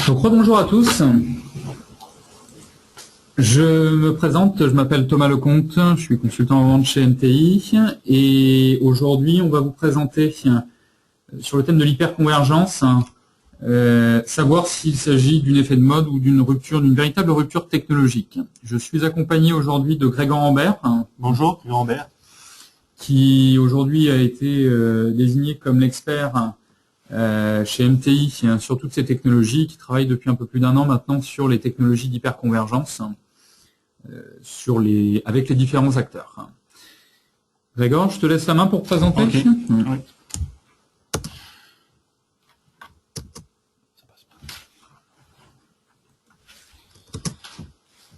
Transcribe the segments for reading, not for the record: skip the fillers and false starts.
Donc, rebonjour à tous. Je me présente, je m'appelle Thomas Lecomte, je suis consultant en vente chez MTI et aujourd'hui on va vous présenter sur le thème de l'hyperconvergence, savoir s'il s'agit d'un effet de mode ou d'une rupture, d'une véritable rupture technologique. Je suis accompagné aujourd'hui de Grégoire Ambert. Bonjour, Grégoire Ambert. Qui aujourd'hui a été désigné comme l'expert chez MTI sur toutes ces technologies, qui travaille depuis un peu plus d'un an maintenant sur les technologies d'hyperconvergence, avec les différents acteurs. Grégoire, je te laisse la main pour présenter. Okay. Oui.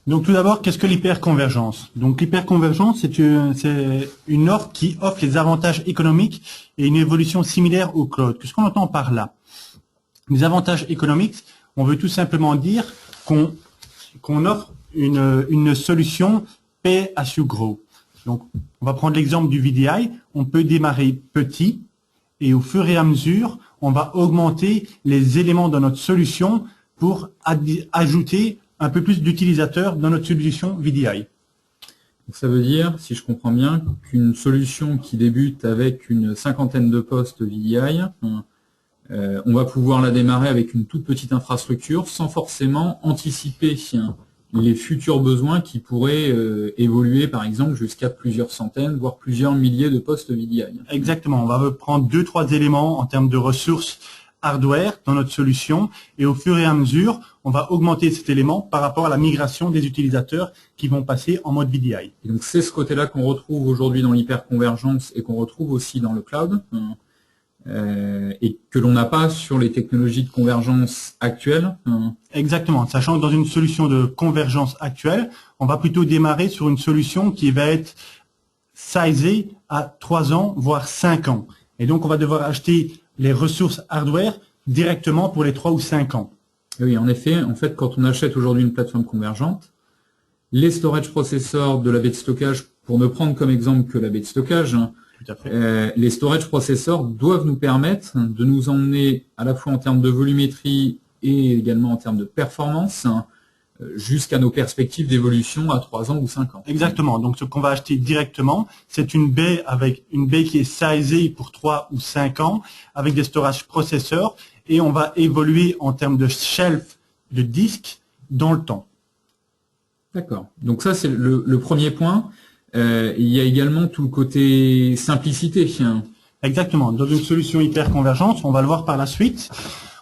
Donc tout d'abord, qu'est-ce que l'hyperconvergence? Donc l'hyperconvergence, c'est une offre qui offre les avantages économiques et une évolution similaire au cloud. Qu'est-ce qu'on entend par là? Les avantages économiques, on veut tout simplement dire qu'on offre une solution pay as you grow. Donc on va prendre l'exemple du VDI, on peut démarrer petit et au fur et à mesure, on va augmenter les éléments de notre solution pour ajouter un peu plus d'utilisateurs dans notre solution VDI. Donc ça veut dire, si je comprends bien, qu'une solution qui débute avec une cinquantaine de postes VDI, on va pouvoir la démarrer avec une toute petite infrastructure sans forcément anticiper les futurs besoins qui pourraient évoluer, par exemple, jusqu'à plusieurs centaines, voire plusieurs milliers de postes VDI. Exactement. On va prendre 2-3 éléments en termes de ressources hardware dans notre solution et au fur et à mesure, on va augmenter cet élément par rapport à la migration des utilisateurs qui vont passer en mode VDI. Et donc c'est ce côté-là qu'on retrouve aujourd'hui dans l'hyperconvergence et qu'on retrouve aussi dans le cloud et que l'on n'a pas sur les technologies de convergence actuelles. Exactement, sachant que dans une solution de convergence actuelle, on va plutôt démarrer sur une solution qui va être sizée à 3 ans, voire 5 ans. Et donc on va devoir acheter les ressources hardware directement pour les 3 ou 5 ans. Oui, en effet, quand on achète aujourd'hui une plateforme convergente, les storage processors de la baie de stockage, pour ne prendre comme exemple que la baie de stockage, tout à fait. Les storage processors doivent nous permettre de nous emmener à la fois en termes de volumétrie et également en termes de performance jusqu'à nos perspectives d'évolution à 3 ans ou 5 ans. Exactement. Donc, ce qu'on va acheter directement, c'est une baie qui est sizée pour 3 ou 5 ans avec des storage processeurs et on va évoluer en termes de shelf de disque dans le temps. D'accord. Donc ça, c'est le premier point. Il y a également tout le côté simplicité. Exactement. Dans une solution hyperconvergence, on va le voir par la suite,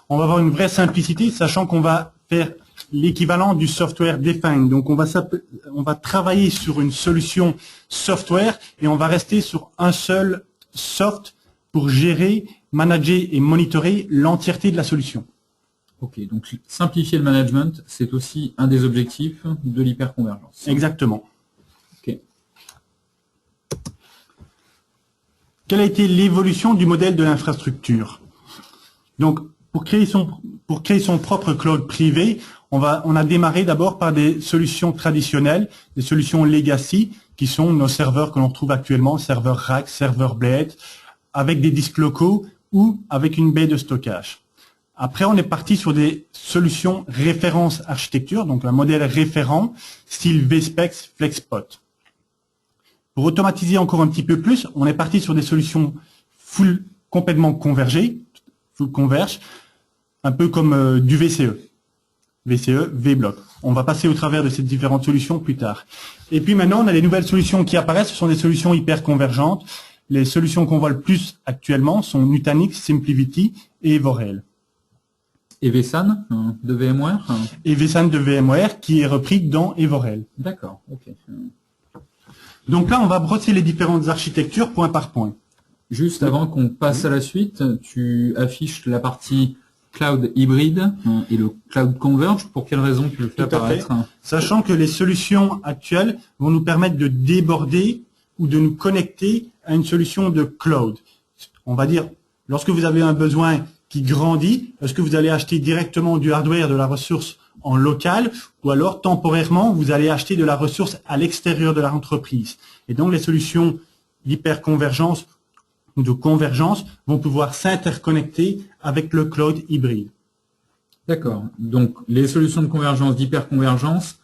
on va avoir une vraie simplicité, sachant qu'on va faire l'équivalent du software defined. Donc, on va travailler sur une solution software et on va rester sur un seul soft pour gérer, manager et monitorer l'entièreté de la solution. Ok, donc simplifier le management, c'est aussi un des objectifs de l'hyperconvergence. Exactement. Ok. Quelle a été l'évolution du modèle de l'infrastructure? Donc, pour créer son propre cloud privé, on a démarré d'abord par des solutions traditionnelles, des solutions legacy, qui sont nos serveurs que l'on retrouve actuellement, serveurs rack, serveurs blade, avec des disques locaux ou avec une baie de stockage. Après, on est parti sur des solutions référence architecture, donc un modèle référent, style VSpex, FlexPot. Pour automatiser encore un petit peu plus, on est parti sur des solutions complètement convergées, full converge, un peu comme du VCE. VCE, VBlock. On va passer au travers de ces différentes solutions plus tard. Et puis maintenant, on a des nouvelles solutions qui apparaissent. Ce sont des solutions hyper convergentes. Les solutions qu'on voit le plus actuellement sont Nutanix, SimpliVity et Evorel. Et vSAN de VMware Et vSAN de VMware qui est repris dans Evorel. D'accord, ok. Donc là, on va brosser les différentes architectures point par point. Juste avant qu'on passe à la suite, tu affiches la partie cloud hybride et le cloud converge. Pour quelle raison tu le fais apparaître? Sachant que les solutions actuelles vont nous permettre de déborder ou de nous connecter à une solution de cloud. On va dire, lorsque vous avez un besoin qui grandit, est-ce que vous allez acheter directement du hardware, de la ressource en local, ou alors temporairement, vous allez acheter de la ressource à l'extérieur de l'entreprise. Et donc les solutions d'hyperconvergence ou de convergence vont pouvoir s'interconnecter avec le cloud hybride. D'accord. Donc, les solutions de convergence, d'hyperconvergence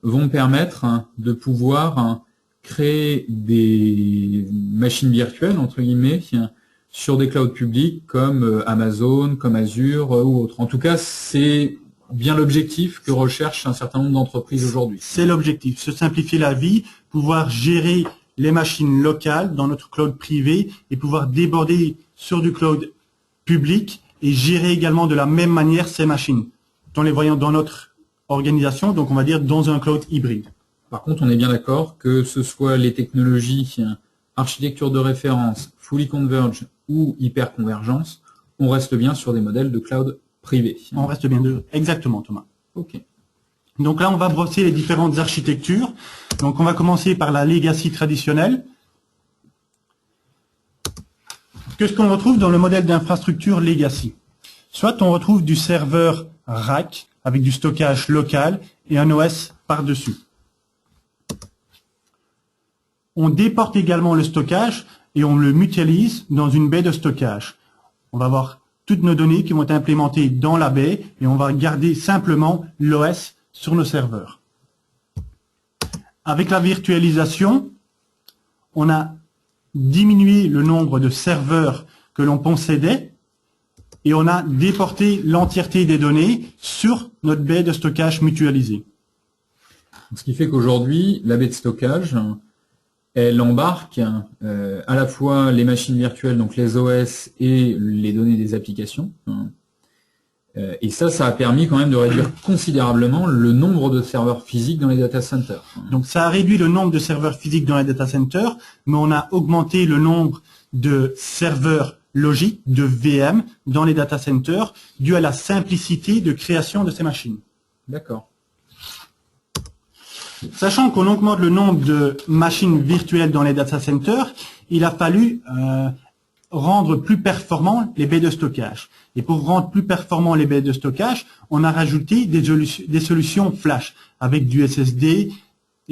vont permettre de pouvoir créer des machines virtuelles, entre guillemets, sur des clouds publics comme Amazon, comme Azure ou autres. En tout cas, c'est bien l'objectif que recherchent un certain nombre d'entreprises aujourd'hui. C'est l'objectif, se simplifier la vie, pouvoir gérer les machines locales dans notre cloud privé et pouvoir déborder sur du cloud public et gérer également de la même manière ces machines, en les voyant dans notre organisation, donc on va dire dans un cloud hybride. Par contre, on est bien d'accord que ce soit les technologies architecture de référence, fully converged ou hyperconvergence, on reste bien sur des modèles de cloud privé. On reste bien exactement, Thomas. Ok. Donc là, on va brosser les différentes architectures. Donc on va commencer par la legacy traditionnelle. Qu'est-ce qu'on retrouve dans le modèle d'infrastructure legacy? Soit on retrouve du serveur rack avec du stockage local et un OS par-dessus. On déporte également le stockage et on le mutualise dans une baie de stockage. On va avoir toutes nos données qui vont être implémentées dans la baie et on va garder simplement l'OS sur nos serveurs. Avec la virtualisation, on a diminué le nombre de serveurs que l'on possédait et on a déporté l'entièreté des données sur notre baie de stockage mutualisée. Ce qui fait qu'aujourd'hui, la baie de stockage, elle embarque à la fois les machines virtuelles, donc les OS et les données des applications. Et ça a permis quand même de réduire considérablement le nombre de serveurs physiques dans les data centers. Donc ça a réduit le nombre de serveurs physiques dans les data centers, mais on a augmenté le nombre de serveurs logiques, de VM, dans les data centers, dû à la simplicité de création de ces machines. D'accord. Sachant qu'on augmente le nombre de machines virtuelles dans les data centers, il a fallu rendre plus performants les baies de stockage. Et pour rendre plus performants les baies de stockage, on a rajouté des solutions flash avec du SSD,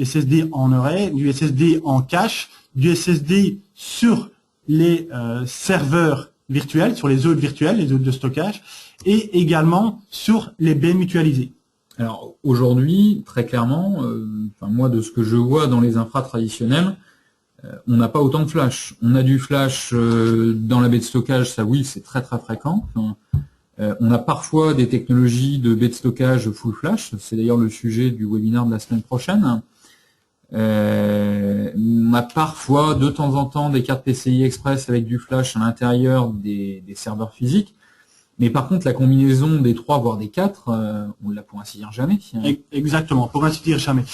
SSD en array, du SSD en cache, du SSD sur les serveurs virtuels, sur les hôtes virtuels, les hôtes de stockage, et également sur les baies mutualisées. Alors aujourd'hui, très clairement, moi de ce que je vois dans les infras traditionnels, on n'a pas autant de flash. On a du flash dans la baie de stockage, ça oui, c'est très très fréquent. On a parfois des technologies de baie de stockage full flash, c'est d'ailleurs le sujet du webinaire de la semaine prochaine. On a parfois de temps en temps des cartes PCI Express avec du flash à l'intérieur des serveurs physiques. Mais par contre, la combinaison des 3, voire des 4, on l'a pour ainsi dire jamais. Exactement, pour ainsi dire jamais.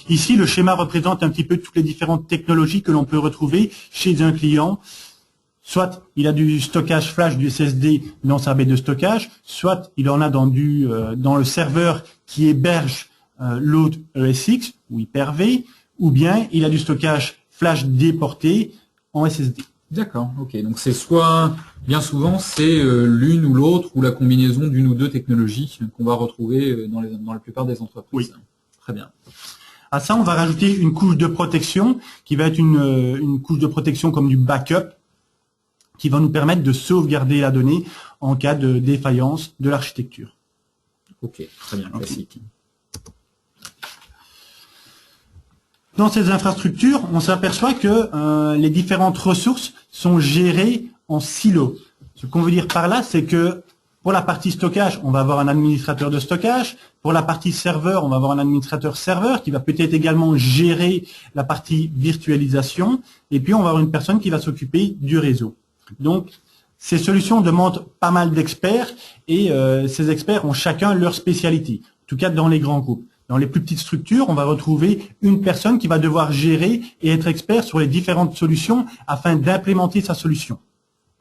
Ici, le schéma représente un petit peu toutes les différentes technologies que l'on peut retrouver chez un client. Soit il a du stockage flash, du SSD dans sa baie de stockage, soit il en a dans le serveur qui héberge l'hôte ESX ou Hyper-V, ou bien il a du stockage flash déporté en SSD. D'accord, ok. Donc c'est soit, bien souvent, c'est l'une ou l'autre, ou la combinaison d'une ou deux technologies qu'on va retrouver dans la plupart des entreprises. Oui. Très bien. À ça, on va rajouter une couche de protection, qui va être une couche de protection comme du backup, qui va nous permettre de sauvegarder la donnée en cas de défaillance de l'architecture. Ok, très bien, classique. Dans ces infrastructures, on s'aperçoit que les différentes ressources sont gérées en silos. Ce qu'on veut dire par là, c'est que pour la partie stockage, on va avoir un administrateur de stockage. Pour la partie serveur, on va avoir un administrateur serveur qui va peut-être également gérer la partie virtualisation. Et puis, on va avoir une personne qui va s'occuper du réseau. Donc, ces solutions demandent pas mal d'experts et ces experts ont chacun leur spécialité, en tout cas dans les grands groupes. Dans les plus petites structures, on va retrouver une personne qui va devoir gérer et être expert sur les différentes solutions afin d'implémenter sa solution.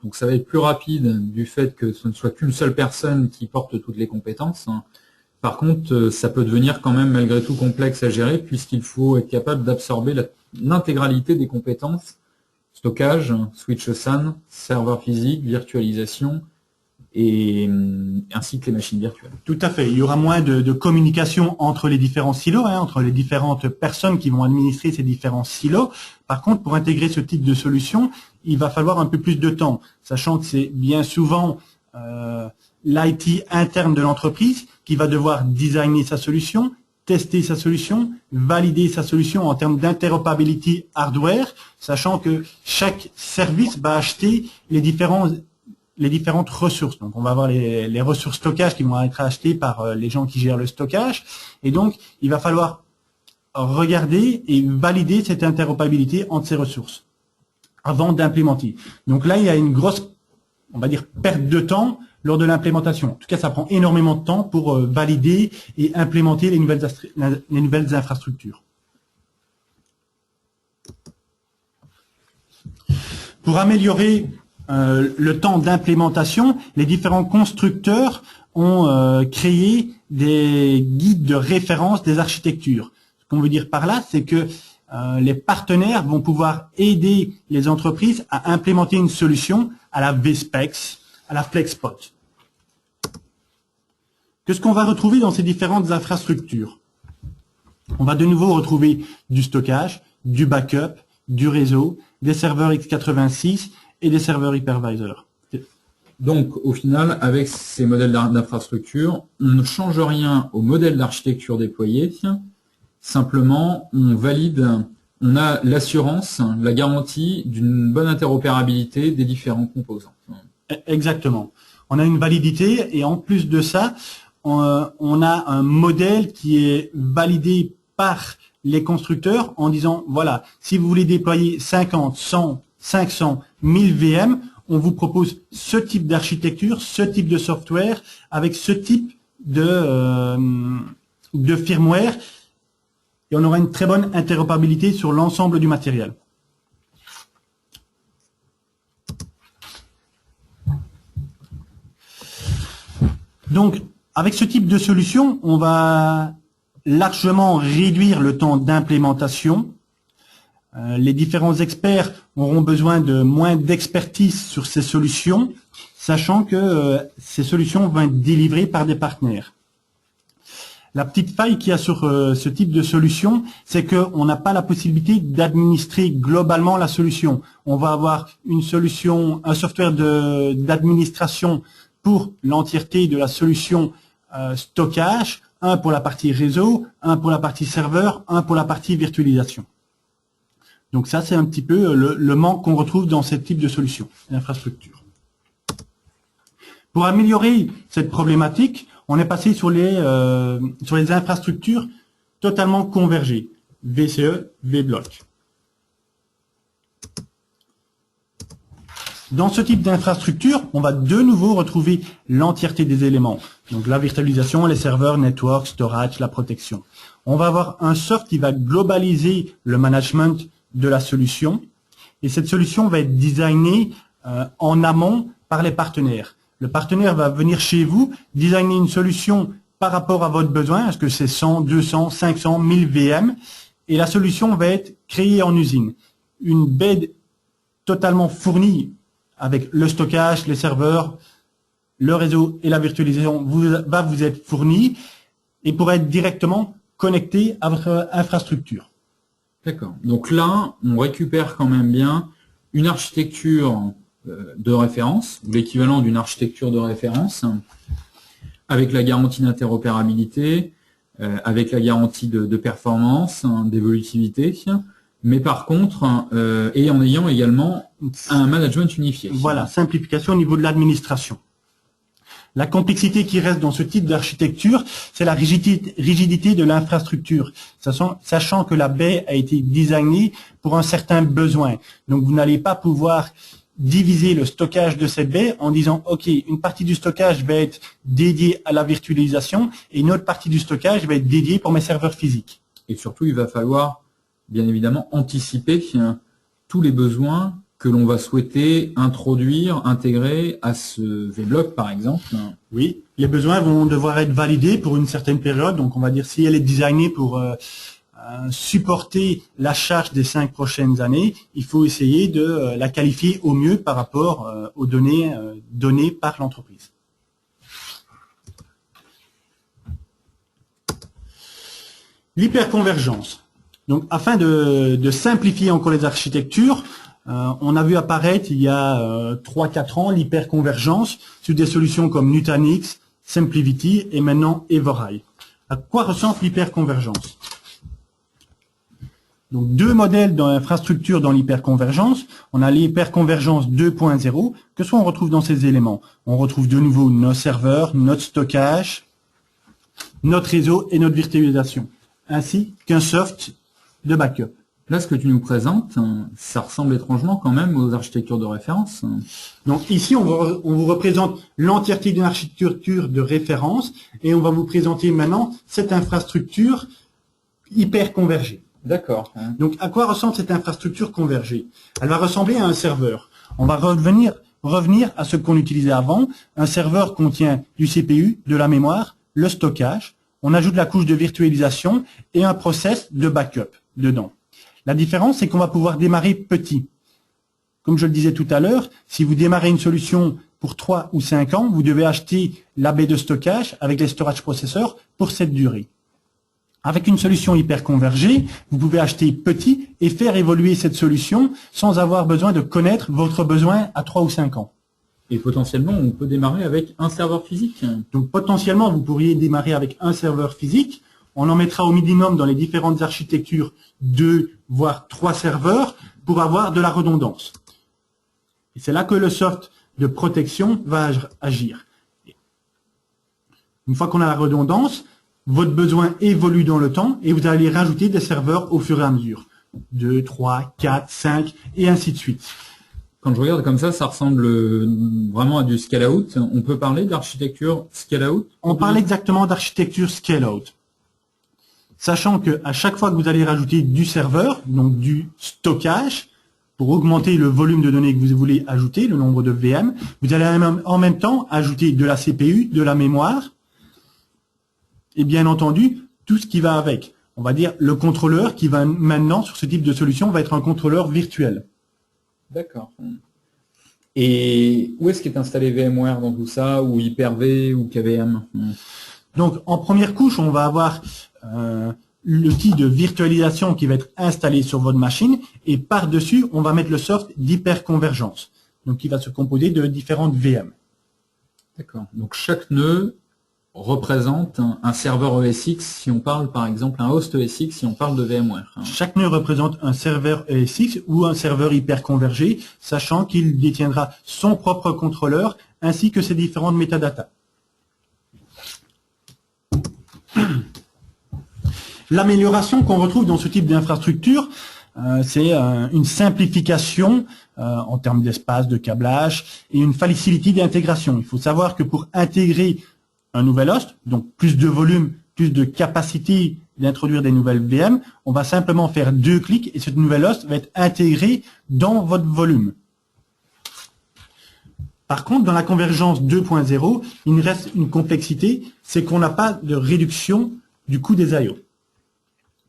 Donc ça va être plus rapide du fait que ce ne soit qu'une seule personne qui porte toutes les compétences. Par contre, ça peut devenir quand même malgré tout complexe à gérer puisqu'il faut être capable d'absorber l'intégralité des compétences stockage, switch SAN, serveur physique, virtualisation et ainsi que les machines virtuelles. Tout à fait. Il y aura moins de communication entre les différents silos, entre les différentes personnes qui vont administrer ces différents silos. Par contre, pour intégrer ce type de solution, il va falloir un peu plus de temps, sachant que c'est bien souvent l'IT interne de l'entreprise qui va devoir designer sa solution, tester sa solution, valider sa solution en termes d'interopérabilité hardware, sachant que chaque service va acheter les différentes ressources. Donc, on va avoir les ressources stockage qui vont être achetées par les gens qui gèrent le stockage. Et donc, il va falloir regarder et valider cette interopérabilité entre ces ressources avant d'implémenter. Donc là, il y a une grosse, on va dire, perte de temps lors de l'implémentation. En tout cas, ça prend énormément de temps pour valider et implémenter les nouvelles infrastructures. Pour améliorer le temps d'implémentation, les différents constructeurs ont créé des guides de référence des architectures. Ce qu'on veut dire par là, c'est que les partenaires vont pouvoir aider les entreprises à implémenter une solution à la VSPEX, à la FlexPod. Qu'est-ce qu'on va retrouver dans ces différentes infrastructures? On va de nouveau retrouver du stockage, du backup, du réseau, des serveurs x86 et des serveurs hypervisor. Donc, au final, avec ces modèles d'infrastructure, on ne change rien au modèle d'architecture déployé. Simplement, on valide, on a l'assurance, la garantie d'une bonne interopérabilité des différents composants. Exactement. On a une validité et en plus de ça, on a un modèle qui est validé par les constructeurs en disant, voilà, si vous voulez déployer 50, 100, 500, 1000 VM, on vous propose ce type d'architecture, ce type de software, avec ce type de firmware, et on aura une très bonne interopérabilité sur l'ensemble du matériel. Donc, avec ce type de solution, on va largement réduire le temps d'implémentation. Les différents experts auront besoin de moins d'expertise sur ces solutions, sachant que ces solutions vont être délivrées par des partenaires. La petite faille qu'il y a sur ce type de solution, c'est qu'on n'a pas la possibilité d'administrer globalement la solution. On va avoir une solution, un software d'administration pour l'entièreté de la solution stockage, un pour la partie réseau, un pour la partie serveur, un pour la partie virtualisation. Donc ça, c'est un petit peu le manque qu'on retrouve dans ce type de solution, d'infrastructure. Pour améliorer cette problématique, on est passé sur les infrastructures totalement convergées, VCE, VBlock. Dans ce type d'infrastructure, on va de nouveau retrouver l'entièreté des éléments. Donc la virtualisation, les serveurs, network, storage, la protection. On va avoir un soft qui va globaliser le management de la solution. Et cette solution va être designée en amont par les partenaires. Le partenaire va venir chez vous, designer une solution par rapport à votre besoin, est-ce que c'est 100, 200, 500, 1000 VM, et la solution va être créée en usine. Une bed totalement fournie avec le stockage, les serveurs, le réseau et la virtualisation va vous être fournie et pourra être directement connecté à votre infrastructure. D'accord. Donc là, on récupère quand même bien une architecture de référence, ou l'équivalent d'une architecture de référence, avec la garantie d'interopérabilité, avec la garantie de performance, d'évolutivité, mais par contre, et en ayant également un management unifié. Voilà, simplification au niveau de l'administration. La complexité qui reste dans ce type d'architecture, c'est la rigidité de l'infrastructure, sachant que la baie a été designée pour un certain besoin. Donc vous n'allez pas pouvoir diviser le stockage de cette baie en disant, OK, une partie du stockage va être dédiée à la virtualisation et une autre partie du stockage va être dédiée pour mes serveurs physiques. Et surtout, il va falloir, bien évidemment, anticiper tous les besoins que l'on va souhaiter introduire, intégrer à ce VBlock, par exemple. Oui, les besoins vont devoir être validés pour une certaine période. Donc, on va dire si elle est designée pour supporter la charge des 5 prochaines années, il faut essayer de la qualifier au mieux par rapport aux données données par l'entreprise. L'hyperconvergence. Donc, afin de simplifier encore les architectures, on a vu apparaître il y a 3-4 ans l'hyperconvergence sur des solutions comme Nutanix, SimpliVity et maintenant Evereye. À quoi ressemble l'hyperconvergence? Donc, deux modèles dans l'infrastructure dans l'hyperconvergence. On a l'hyperconvergence 2.0, que soit on retrouve dans ces éléments. On retrouve de nouveau nos serveurs, notre stockage, notre réseau et notre virtualisation, ainsi qu'un soft de backup. Là, ce que tu nous présentes, ça ressemble étrangement quand même aux architectures de référence. Donc ici, on vous représente l'entièreté d'une architecture de référence et on va vous présenter maintenant cette infrastructure hyper convergée. D'accord. Donc à quoi ressemble cette infrastructure convergée? Elle va ressembler à un serveur. On va revenir à ce qu'on utilisait avant. Un serveur contient du CPU, de la mémoire, le stockage. On ajoute la couche de virtualisation et un process de backup dedans. La différence, c'est qu'on va pouvoir démarrer petit. Comme je le disais tout à l'heure, si vous démarrez une solution pour 3 ou 5 ans, vous devez acheter la baie de stockage avec les storage processors pour cette durée. Avec une solution hyper convergée, vous pouvez acheter petit et faire évoluer cette solution sans avoir besoin de connaître votre besoin à 3 ou 5 ans. Et potentiellement, on peut démarrer avec un serveur physique. Donc potentiellement, vous pourriez démarrer avec un serveur physique. On en mettra au minimum dans les différentes architectures 2 voire 3 serveurs pour avoir de la redondance. Et c'est là que le soft de protection va agir. Une fois qu'on a la redondance, votre besoin évolue dans le temps et vous allez rajouter des serveurs au fur et à mesure. 2, 3, 4, 5 et ainsi de suite. Quand je regarde comme ça ressemble vraiment à du scale-out. On peut parler d'architecture scale-out? On parle exactement d'architecture scale-out. Sachant que à chaque fois que vous allez rajouter du serveur, donc du stockage, pour augmenter le volume de données que vous voulez ajouter, le nombre de VM, vous allez en même temps ajouter de la CPU, de la mémoire, et bien entendu, tout ce qui va avec. On va dire le contrôleur qui va maintenant, sur ce type de solution, va être un contrôleur virtuel. D'accord. Et où est-ce qu'est installé VMware dans tout ça, ou Hyper-V, ou KVM? Donc, en première couche, on va avoir l'outil de virtualisation qui va être installé sur votre machine, et par-dessus, on va mettre le soft d'hyperconvergence, donc qui va se composer de différentes VM. D'accord. Donc, chaque nœud représente un serveur ESX, si on parle par exemple un host ESX, si on parle de VMware. Chaque nœud représente un serveur ESX ou un serveur hyperconvergé, sachant qu'il détiendra son propre contrôleur ainsi que ses différentes métadatas. L'amélioration qu'on retrouve dans ce type d'infrastructure, c'est une simplification en termes d'espace, de câblage et une facilité d'intégration. Il faut savoir que pour intégrer un nouvel host, donc plus de volume, plus de capacité d'introduire des nouvelles VM, on va simplement faire 2 clics et ce nouvel host va être intégré dans votre volume. Par contre, dans la convergence 2.0, il nous reste une complexité, c'est qu'on n'a pas de réduction du coût des I/O.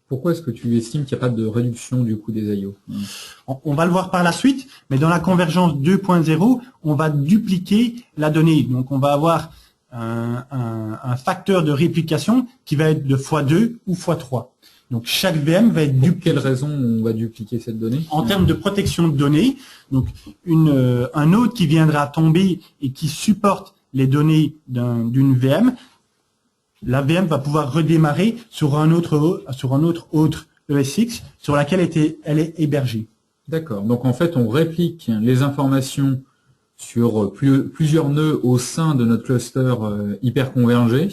Pourquoi est-ce que tu estimes qu'il n'y a pas de réduction du coût des I/O? On va le voir par la suite, mais dans la convergence 2.0, on va dupliquer la donnée. Donc on va avoir un facteur de réplication qui va être de x2 ou x3. Donc chaque VM va être dupliqué. Pour quelle raison on va dupliquer cette donnée? En termes de protection de données, donc un node qui viendra tomber et qui supporte les données d'une VM, la VM va pouvoir redémarrer sur un autre ESX sur laquelle elle est hébergée. D'accord. Donc en fait, on réplique les informations sur plusieurs nœuds au sein de notre cluster hyper convergé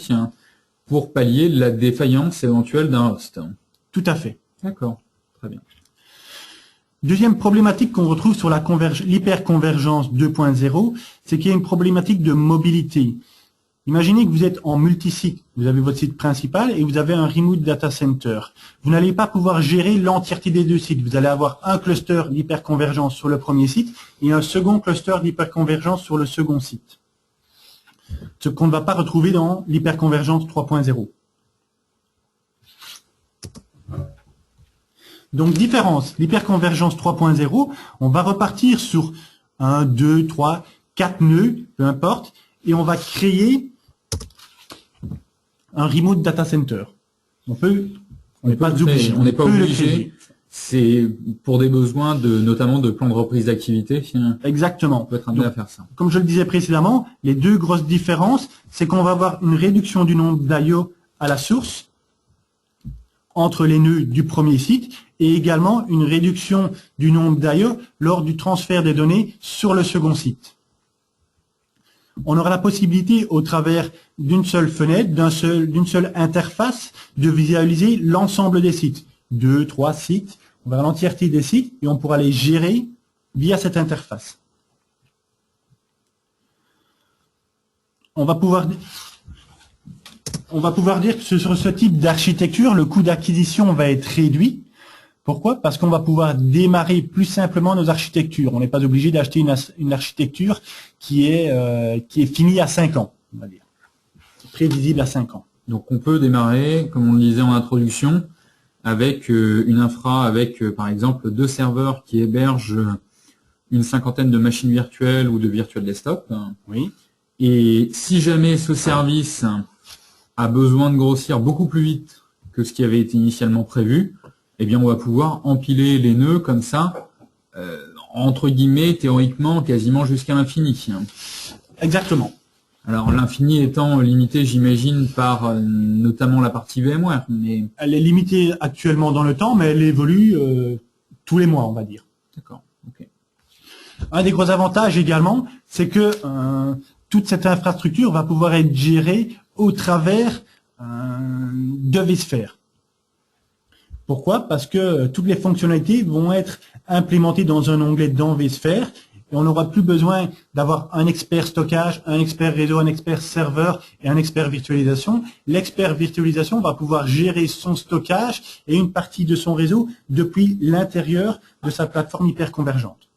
pour pallier la défaillance éventuelle d'un host. Tout à fait. D'accord. Très bien. Deuxième problématique qu'on retrouve sur l'hyperconvergence 2.0, c'est qu'il y a une problématique de mobilité. Imaginez que vous êtes en multisite, vous avez votre site principal et vous avez un remote data center. Vous n'allez pas pouvoir gérer l'entièreté des 2 sites. Vous allez avoir un cluster d'hyperconvergence sur le premier site et un second cluster d'hyperconvergence sur le second site. Ce qu'on ne va pas retrouver dans l'hyperconvergence 3.0. Donc différence, l'hyperconvergence 3.0, on va repartir sur 1, 2, 3, 4 nœuds, peu importe, et on va créer un remote data center. On peut On n'est pas obligé. On n'est pas obligé. C'est pour des besoins notamment de plan de reprise d'activité. Exactement. On peut être amené à faire ça. Comme je le disais précédemment, les deux grosses différences, c'est qu'on va avoir une réduction du nombre d'IO à la source entre les nœuds du premier site et également une réduction du nombre d'IO lors du transfert des données sur le second site. On aura la possibilité, au travers d'une seule fenêtre, d'une seule interface, de visualiser l'ensemble des sites. 2, 3 sites, on verra l'entièreté des sites et on pourra les gérer via cette interface. On va pouvoir dire que sur ce type d'architecture, le coût d'acquisition va être réduit. Pourquoi? Parce qu'on va pouvoir démarrer plus simplement nos architectures. On n'est pas obligé d'acheter une architecture qui est finie à 5 ans, on va dire. Prévisible à 5 ans. Donc on peut démarrer, comme on le disait en introduction, avec une infra avec par exemple 2 serveurs qui hébergent une cinquantaine de machines virtuelles ou de virtual desktop. Oui. Et si jamais ce service a besoin de grossir beaucoup plus vite que ce qui avait été initialement prévu, eh bien on va pouvoir empiler les nœuds comme ça, entre guillemets, théoriquement, quasiment jusqu'à l'infini. Exactement. Alors l'infini étant limité, j'imagine, par notamment la partie VMware. Mais elle est limitée actuellement dans le temps, mais elle évolue tous les mois, on va dire. D'accord. Okay. Un des gros avantages également, c'est que toute cette infrastructure va pouvoir être gérée au travers de vSphere. Pourquoi? Parce que toutes les fonctionnalités vont être implémentées dans un onglet dans vSphere. Et on n'aura plus besoin d'avoir un expert stockage, un expert réseau, un expert serveur et un expert virtualisation. L'expert virtualisation va pouvoir gérer son stockage et une partie de son réseau depuis l'intérieur de sa plateforme hyperconvergente.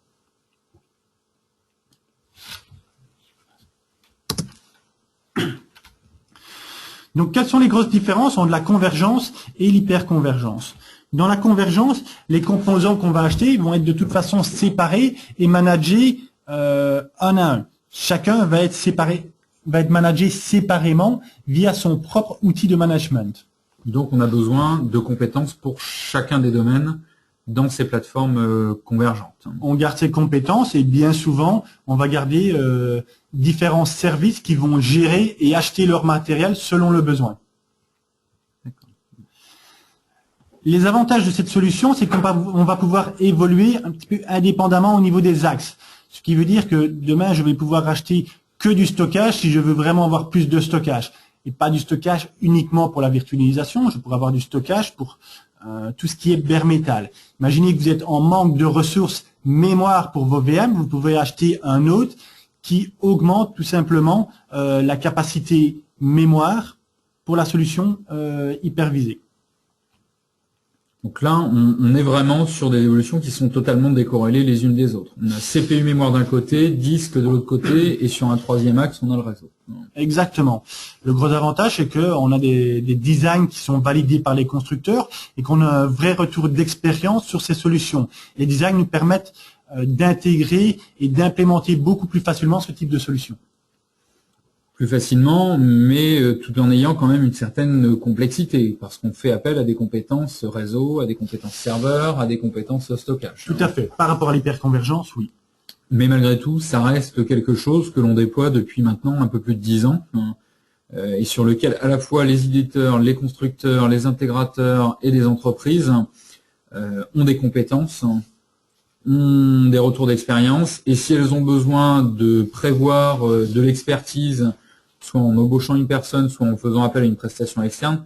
Donc, quelles sont les grosses différences entre la convergence et l'hyperconvergence? Dans la convergence, les composants qu'on va acheter vont être de toute façon séparés et managés un à un. Chacun va être managé séparément via son propre outil de management. Donc, on a besoin de compétences pour chacun des domaines dans ces plateformes convergentes. On garde ces compétences et bien souvent, on va garder différents services qui vont gérer et acheter leur matériel selon le besoin. Les avantages de cette solution, c'est qu'on va pouvoir évoluer un petit peu indépendamment au niveau des axes. Ce qui veut dire que demain, je vais pouvoir acheter que du stockage si je veux vraiment avoir plus de stockage. Et pas du stockage uniquement pour la virtualisation. Je pourrais avoir du stockage pour tout ce qui est bare metal. Imaginez que vous êtes en manque de ressources mémoire pour vos VM. Vous pouvez acheter un autre qui augmente tout simplement la capacité mémoire pour la solution hypervisée. Donc là, on est vraiment sur des évolutions qui sont totalement décorrélées les unes des autres. On a CPU mémoire d'un côté, disque de l'autre côté, et sur un troisième axe, on a le réseau. Exactement. Le gros avantage, c'est qu'on a des designs qui sont validés par les constructeurs et qu'on a un vrai retour d'expérience sur ces solutions. Les designs nous permettent d'intégrer et d'implémenter beaucoup plus facilement ce type de solution. Plus facilement, mais tout en ayant quand même une certaine complexité, parce qu'on fait appel à des compétences réseau, à des compétences serveurs, à des compétences stockage. Tout à fait. Par rapport à l'hyperconvergence, oui. Mais malgré tout, ça reste quelque chose que l'on déploie depuis maintenant un peu plus de 10 ans, et sur lequel à la fois les éditeurs, les constructeurs, les intégrateurs et les entreprises ont des compétences, ont des retours d'expérience, et si elles ont besoin de prévoir de l'expertise, soit en embauchant une personne, soit en faisant appel à une prestation externe,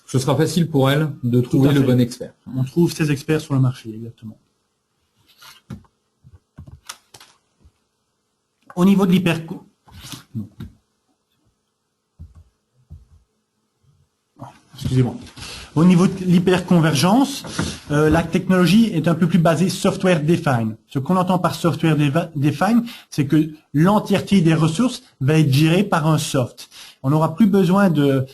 ce sera facile pour elles de trouver le bon expert. On trouve ces experts sur le marché, exactement. Au niveau de excusez-moi. Au niveau de l'hyperconvergence, la technologie est un peu plus basée software defined. Ce qu'on entend par software defined, c'est que l'entièreté des ressources va être gérée par un soft. On n'aura plus besoin de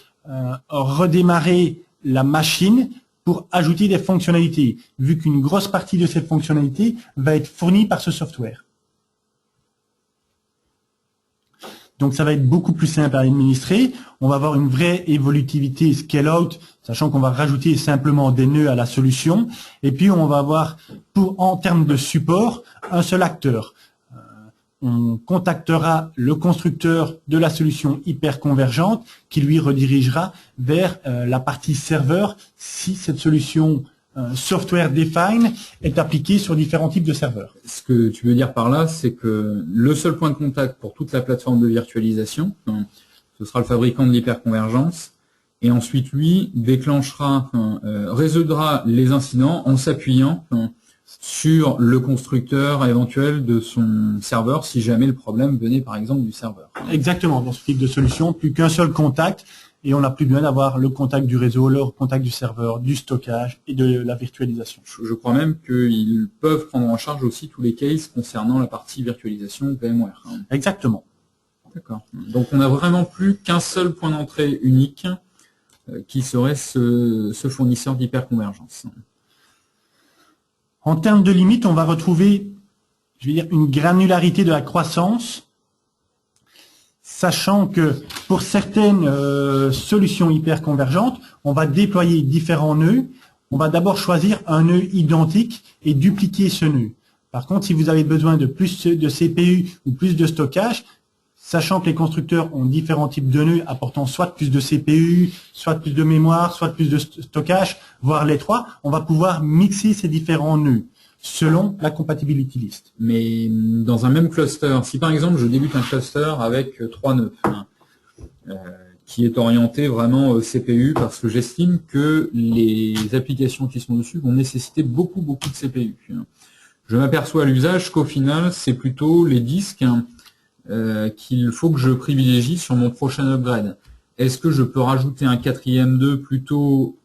redémarrer la machine pour ajouter des fonctionnalités, vu qu'une grosse partie de ces fonctionnalités va être fournie par ce software. Donc ça va être beaucoup plus simple à administrer. On va avoir une vraie évolutivité scale-out, sachant qu'on va rajouter simplement des nœuds à la solution. Et puis on va avoir, en termes de support, un seul acteur. On contactera le constructeur de la solution hyperconvergente qui lui redirigera vers la partie serveur si cette solution software defined est appliquée sur différents types de serveurs. Ce que tu veux dire par là, c'est que le seul point de contact pour toute la plateforme de virtualisation, ce sera le fabricant de l'hyperconvergence, et ensuite lui déclenchera, résoudra les incidents en s'appuyant sur le constructeur éventuel de son serveur si jamais le problème venait par exemple du serveur. Exactement, dans ce type de solution, plus qu'un seul contact et on n'a plus besoin d'avoir le contact du réseau, le contact du serveur, du stockage et de la virtualisation. Je crois même qu'ils peuvent prendre en charge aussi tous les cases concernant la partie virtualisation VMware. Exactement. D'accord. Donc on n'a vraiment plus qu'un seul point d'entrée unique qui serait ce fournisseur d'hyperconvergence. En termes de limites, on va retrouver, je vais dire, une granularité de la croissance, sachant que pour certaines solutions hyperconvergentes, on va déployer différents nœuds. On va d'abord choisir un nœud identique et dupliquer ce nœud. Par contre, si vous avez besoin de plus de CPU ou plus de stockage, sachant que les constructeurs ont différents types de nœuds apportant soit plus de CPU, soit plus de mémoire, soit plus de stockage, voire les trois, on va pouvoir mixer ces différents nœuds selon la compatibility list. Mais dans un même cluster, si par exemple je débute un cluster avec 3 nœuds, qui est orienté vraiment CPU, parce que j'estime que les applications qui sont dessus vont nécessiter beaucoup de CPU. Je m'aperçois à l'usage qu'au final, c'est plutôt les disques qu'il faut que je privilégie sur mon prochain upgrade. Est-ce que je peux rajouter un quatrième nœud plutôt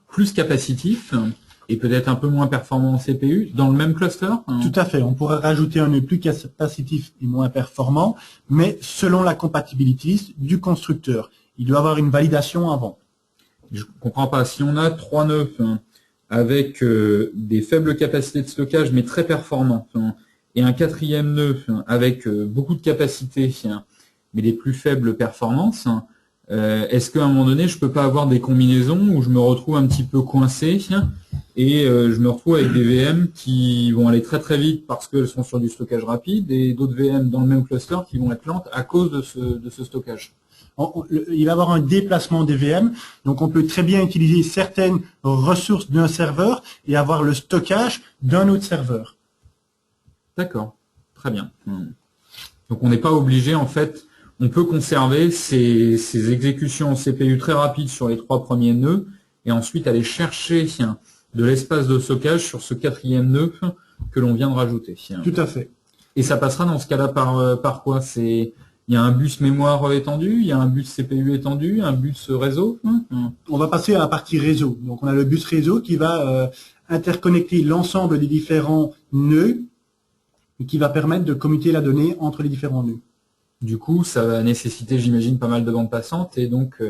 plus capacitif et peut-être un peu moins performant en CPU dans le même cluster? Tout à fait. On pourrait rajouter un nœud plus capacitif et moins performant, mais selon la compatibility du constructeur. Il doit avoir une validation avant. Je comprends pas. Si on a 3 nœuds avec des faibles capacités de stockage mais très performants, et un quatrième nœud avec beaucoup de capacité, mais des plus faibles performances, est-ce qu'à un moment donné, je peux pas avoir des combinaisons où je me retrouve un petit peu coincé et je me retrouve avec des VM qui vont aller très très vite parce qu'elles sont sur du stockage rapide et d'autres VM dans le même cluster qui vont être lentes à cause de ce stockage? Il va y avoir un déplacement des VM, donc on peut très bien utiliser certaines ressources d'un serveur et avoir le stockage d'un autre serveur. D'accord, très bien. Donc on n'est pas obligé, en fait, on peut conserver ces exécutions en CPU très rapides sur les 3 premiers nœuds et ensuite aller chercher de l'espace de stockage sur ce quatrième nœud que l'on vient de rajouter. Tout à fait. Et ça passera dans ce cas-là par quoi? Il y a un bus mémoire étendu, il y a un bus CPU étendu, un bus réseau? On va passer à la partie réseau. Donc on a le bus réseau qui va interconnecter l'ensemble des différents nœuds et qui va permettre de commuter la donnée entre les différents nœuds. Du coup, ça va nécessiter, j'imagine, pas mal de bandes passantes et donc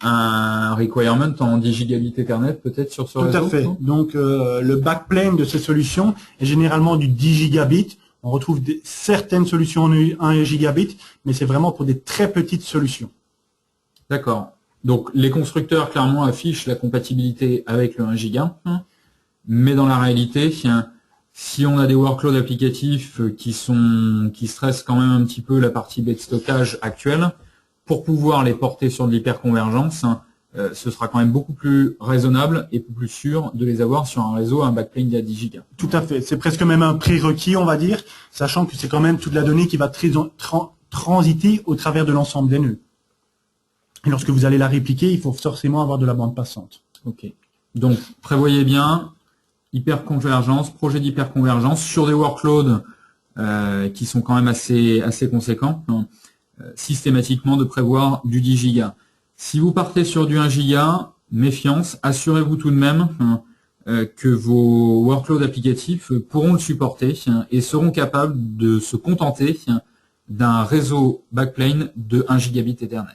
un requirement en 10 gigabits Ethernet peut-être sur ce réseau. Tout à fait. Donc le backplane de ces solutions est généralement du 10 gigabits. On retrouve certaines solutions en 1 gigabit, mais c'est vraiment pour des très petites solutions. D'accord. Donc les constructeurs clairement affichent la compatibilité avec le 1 giga, mais dans la réalité, si on a des workloads applicatifs qui stressent quand même un petit peu la partie baie de stockage actuelle, pour pouvoir les porter sur de l'hyperconvergence, ce sera quand même beaucoup plus raisonnable et plus sûr de les avoir sur un réseau à un backplane d'à 10 gigas. Tout à fait. C'est presque même un prérequis, on va dire, sachant que c'est quand même toute la donnée qui va transiter au travers de l'ensemble des nœuds. Et lorsque vous allez la répliquer, il faut forcément avoir de la bande passante. Ok. Donc, prévoyez bien hyperconvergence, projet d'hyperconvergence sur des workloads qui sont quand même assez conséquents, systématiquement de prévoir du 10 gigas. Si vous partez sur du 1 giga, méfiance, assurez-vous tout de même que vos workloads applicatifs pourront le supporter et seront capables de se contenter d'un réseau backplane de 1 gigabit Ethernet.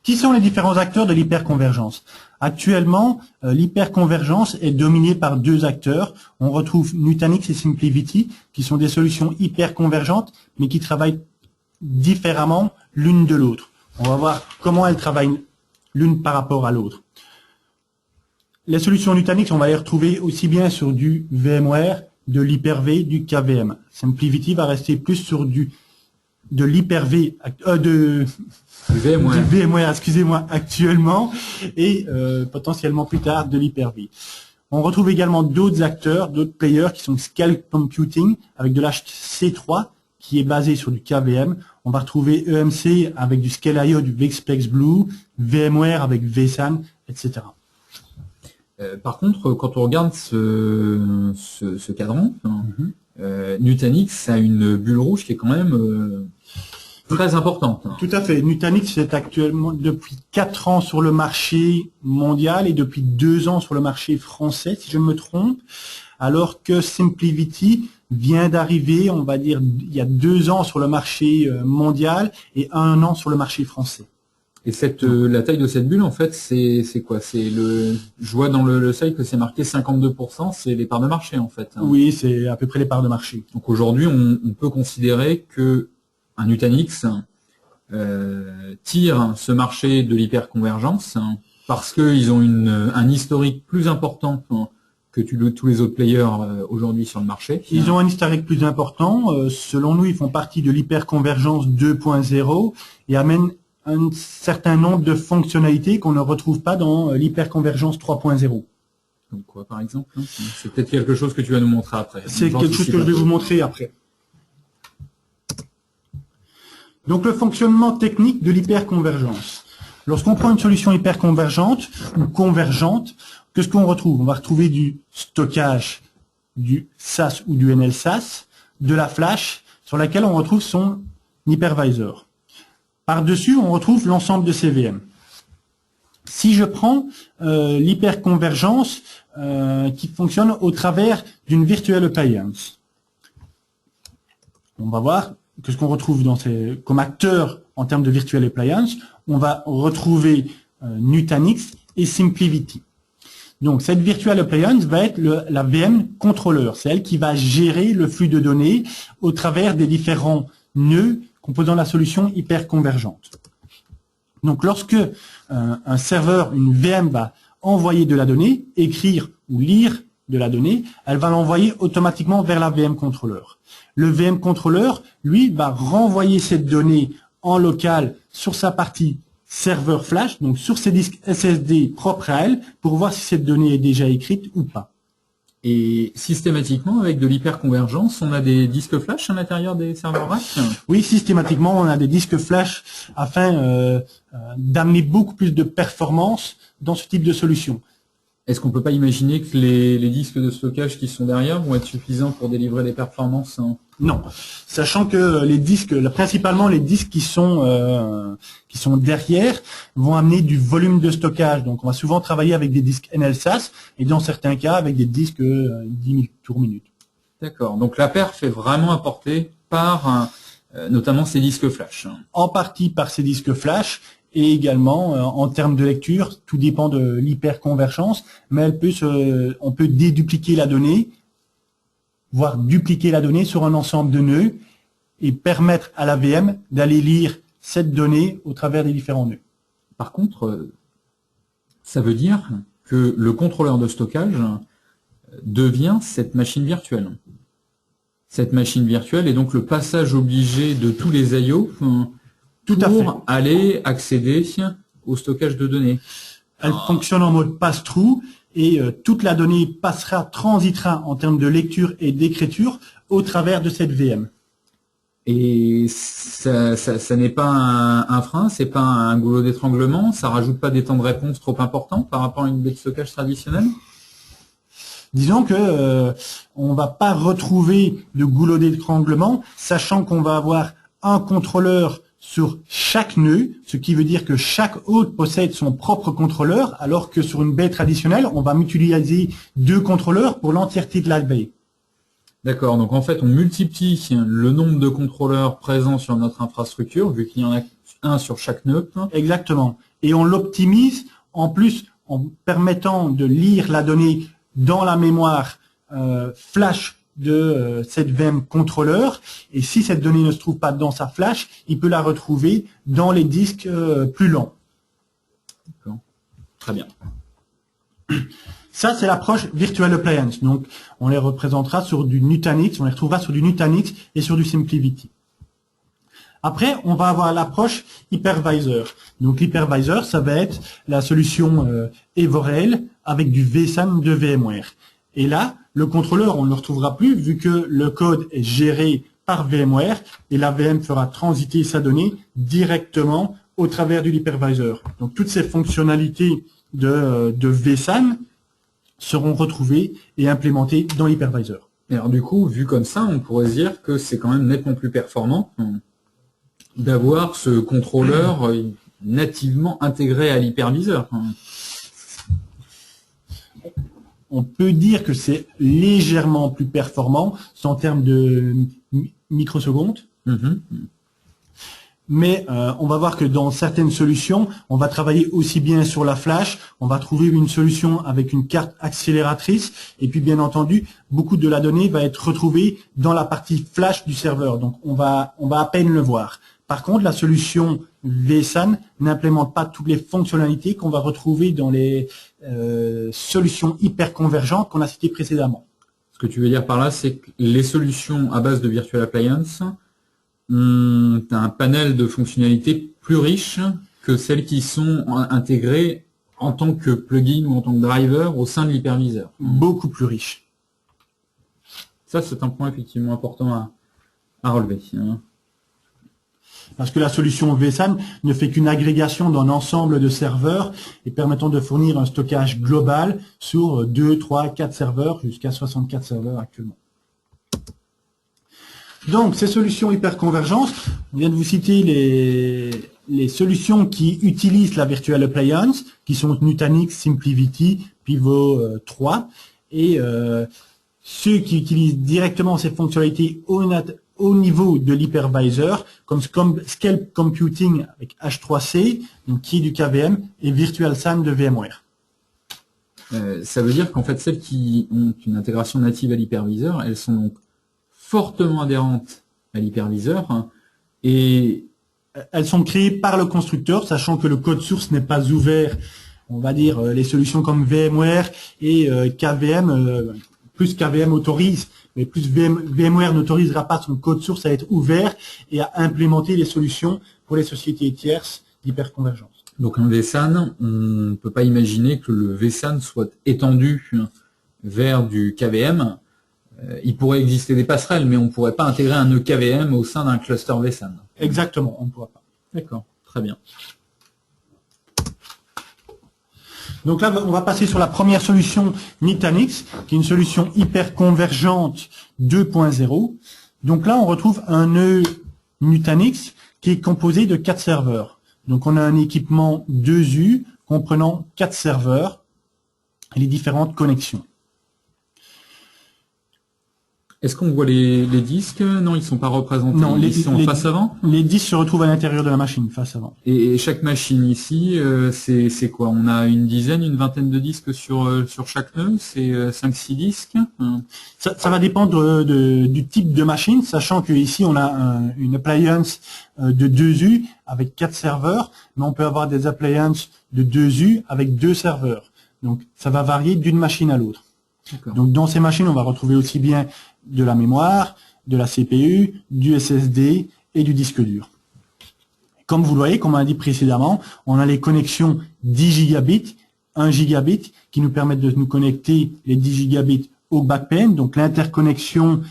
Qui sont les différents acteurs de l'hyperconvergence? Actuellement, l'hyperconvergence est dominée par deux acteurs. On retrouve Nutanix et SimpliVity, qui sont des solutions hyperconvergentes, mais qui travaillent différemment l'une de l'autre. On va voir comment elles travaillent l'une par rapport à l'autre. Les solutions Nutanix, on va les retrouver aussi bien sur du VMware, de l'Hyper-V, du KVM. SimpliVity va rester plus sur de l'Hyper-V, du VMware, excusez-moi, actuellement, et potentiellement plus tard de l'Hyper-V. On retrouve également d'autres acteurs, d'autres players qui sont Scale Computing avec de l'HC3 qui est basé sur du KVM. On va retrouver EMC avec du Scale.io, du VSplex Blue, VMware avec vSAN, etc. Par contre, quand on regarde ce cadran, Nutanix a une bulle rouge qui est quand même très importante. Tout à fait. Nutanix est actuellement depuis 4 ans sur le marché mondial et depuis 2 ans sur le marché français, si je ne me trompe, alors que SimpliVity vient d'arriver, on va dire, il y a 2 ans sur le marché mondial et 1 an sur le marché français. Et la taille de cette bulle, en fait, c'est quoi? Je vois dans le site que c'est marqué 52%, c'est les parts de marché, en fait. Oui, c'est à peu près les parts de marché. Donc aujourd'hui, on peut considérer que un Nutanix tire ce marché de l'hyperconvergence parce qu'ils ont un historique plus important que tous les autres players aujourd'hui sur le marché. Ils ont un historique plus important. Selon nous, ils font partie de l'hyperconvergence 2.0 et amènent un certain nombre de fonctionnalités qu'on ne retrouve pas dans l'hyperconvergence 3.0. Donc quoi, par exemple? C'est peut-être quelque chose que tu vas nous montrer après. C'est quelque chose que je vais vous montrer après. Donc le fonctionnement technique de l'hyperconvergence. Lorsqu'on prend une solution hyperconvergente ou convergente, qu'est-ce qu'on retrouve? On va retrouver du stockage, du SAS ou du NLSAS, de la flash sur laquelle on retrouve son hypervisor. Par-dessus, on retrouve l'ensemble de ces VM. Si je prends l'hyperconvergence qui fonctionne au travers d'une virtual appliance, on va voir que ce qu'on retrouve comme acteur en termes de virtual appliance, on va retrouver Nutanix et SimpliVity. Donc cette virtual appliance va être la VM contrôleur. C'est elle qui va gérer le flux de données au travers des différents nœuds composant la solution hyperconvergente. Donc lorsque un serveur, une VM va envoyer de la donnée, écrire ou lire de la donnée, elle va l'envoyer automatiquement vers la VM contrôleur. Le VM contrôleur, lui, va renvoyer cette donnée en local sur sa partie serveur flash, donc sur ses disques SSD propres à elle, pour voir si cette donnée est déjà écrite ou pas. Et systématiquement, avec de l'hyperconvergence, on a des disques flash à l'intérieur des serveurs rack? Oui, systématiquement, on a des disques flash afin d'amener beaucoup plus de performance dans ce type de solution. Est-ce qu'on peut pas imaginer que les disques de stockage qui sont derrière vont être suffisants pour délivrer des performances? Non, sachant que les disques, principalement les disques qui sont derrière, vont amener du volume de stockage. Donc, on va souvent travailler avec des disques NLSAS et dans certains cas avec des disques 10 000 tours minute. D'accord. Donc, la perf est vraiment apportée par notamment ces disques flash. En partie par ces disques flash. Et également, en termes de lecture, tout dépend de l'hyperconvergence, mais on peut dédupliquer la donnée, voire dupliquer la donnée sur un ensemble de nœuds et permettre à la VM d'aller lire cette donnée au travers des différents nœuds. Par contre, ça veut dire que le contrôleur de stockage devient cette machine virtuelle. Cette machine virtuelle est donc le passage obligé de tous les I/O pour aller accéder au stockage de données. Elle fonctionne en mode pass-through et toute la donnée transitera en termes de lecture et d'écriture au travers de cette VM. Et ça n'est pas un frein, c'est pas un goulot d'étranglement, ça rajoute pas des temps de réponse trop importants par rapport à une baie de stockage traditionnelle? Disons que on va pas retrouver de goulot d'étranglement, sachant qu'on va avoir un contrôleur sur chaque nœud, ce qui veut dire que chaque hôte possède son propre contrôleur, alors que sur une baie traditionnelle, on va utiliser 2 contrôleurs pour l'entièreté de la baie. D'accord, donc en fait, on multiplie le nombre de contrôleurs présents sur notre infrastructure, vu qu'il y en a un sur chaque nœud. Exactement. Et on l'optimise. En plus, en permettant de lire la donnée dans la mémoire flash de cette VM contrôleur, et si cette donnée ne se trouve pas dans sa flash, il peut la retrouver dans les disques plus lents. Très bien. Ça, c'est l'approche Virtual Appliance. Donc, on les représentera sur du Nutanix, on les retrouvera sur du Nutanix et sur du SimpliVity. Après, on va avoir l'approche Hypervisor. Donc, l'Hypervisor, ça va être la solution Evorel avec du vSAN de VMware. Et là, le contrôleur, on ne le retrouvera plus vu que le code est géré par VMware et la VM fera transiter sa donnée directement au travers de l'hypervisor. Donc, toutes ces fonctionnalités de vSAN seront retrouvées et implémentées dans l'hypervisor. Et alors du coup, vu comme ça, on pourrait se dire que c'est quand même nettement plus performant d'avoir ce contrôleur nativement intégré à l'hyperviseur. On peut dire que c'est légèrement plus performant, c'est en termes de microsecondes. Mais on va voir que dans certaines solutions, on va travailler aussi bien sur la flash, on va trouver une solution avec une carte accélératrice, et puis bien entendu, beaucoup de la donnée va être retrouvée dans la partie flash du serveur, donc on va à peine le voir. Par contre, la solution vSAN n'implémente pas toutes les fonctionnalités qu'on va retrouver dans les solutions hyper convergentes qu'on a citées précédemment. Ce que tu veux dire par là, c'est que les solutions à base de Virtual Appliance ont un panel de fonctionnalités plus riche que celles qui sont intégrées en tant que plugin ou en tant que driver au sein de l'hyperviseur. Beaucoup plus riche. Ça, c'est un point effectivement important à relever. Parce que la solution vSAN ne fait qu'une agrégation d'un ensemble de serveurs et permettant de fournir un stockage global sur 2, 3, 4 serveurs, jusqu'à 64 serveurs actuellement. Donc, ces solutions hyperconvergence, on vient de vous citer les solutions qui utilisent la Virtual Appliance, qui sont Nutanix, SimpliVity, Pivot 3, et ceux qui utilisent directement ces fonctionnalités au niveau de l'hypervisor, comme Scale Computing avec H3C, donc qui est du KVM, et Virtual SAN de VMware. Ça veut dire qu'en fait, celles qui ont une intégration native à l'hyperviseur, elles sont donc fortement adhérentes à l'hyperviseur et elles sont créées par le constructeur, sachant que le code source n'est pas ouvert. On va dire les solutions comme VMware et KVM, plus KVM autorise, mais plus VMware n'autorisera pas son code source à être ouvert et à implémenter les solutions pour les sociétés tierces d'hyperconvergence. Donc un vSAN, on ne peut pas imaginer que le vSAN soit étendu vers du KVM. Il pourrait exister des passerelles, mais on ne pourrait pas intégrer un nœud KVM au sein d'un cluster vSAN. Exactement, on ne pourra pas. D'accord, très bien. Donc là, on va passer sur la première solution Nutanix, qui est une solution hyper convergente 2.0. Donc là, on retrouve un nœud Nutanix qui est composé de 4 serveurs. Donc on a un équipement 2U comprenant 4 serveurs et les différentes connexions. Est-ce qu'on voit les disques? Non, ils ne sont pas représentés. Non, ils sont face avant. Les disques se retrouvent à l'intérieur de la machine, face avant. Et chaque machine ici, c'est quoi? On a une dizaine, une vingtaine de disques sur chaque nœud? C'est 5-6 disques? Ça va dépendre du type de machine, sachant que ici on a une appliance de 2U avec 4 serveurs, mais on peut avoir des appliances de 2U avec 2 serveurs. Donc ça va varier d'une machine à l'autre. Donc dans ces machines, on va retrouver aussi bien de la mémoire, de la CPU, du SSD et du disque dur. Comme vous le voyez, comme on a dit précédemment, on a les connexions 10 gigabits, 1 gigabit, qui nous permettent de nous connecter les 10 gigabits au backplane, donc l'interconnexion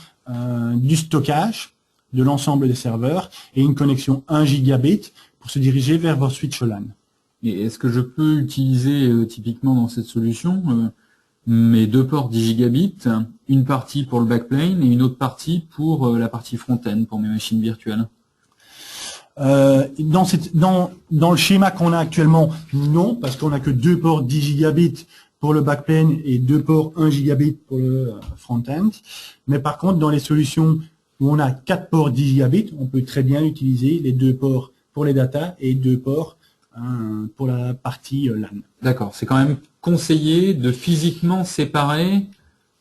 du stockage de l'ensemble des serveurs, et une connexion 1 gigabit pour se diriger vers vos switches LAN. Et est-ce que je peux utiliser typiquement dans cette solution mes 2 ports 10 gigabits, une partie pour le backplane et une autre partie pour la partie front-end, pour mes machines virtuelles? Dans le schéma qu'on a actuellement, non, parce qu'on n'a que 2 ports 10 gigabits pour le backplane et 2 ports 1 gigabit pour le front-end. Mais par contre, dans les solutions où on a 4 ports 10 gigabits, on peut très bien utiliser les 2 ports pour les data et 2 ports pour la partie LAN. D'accord, c'est quand même conseillé de physiquement séparer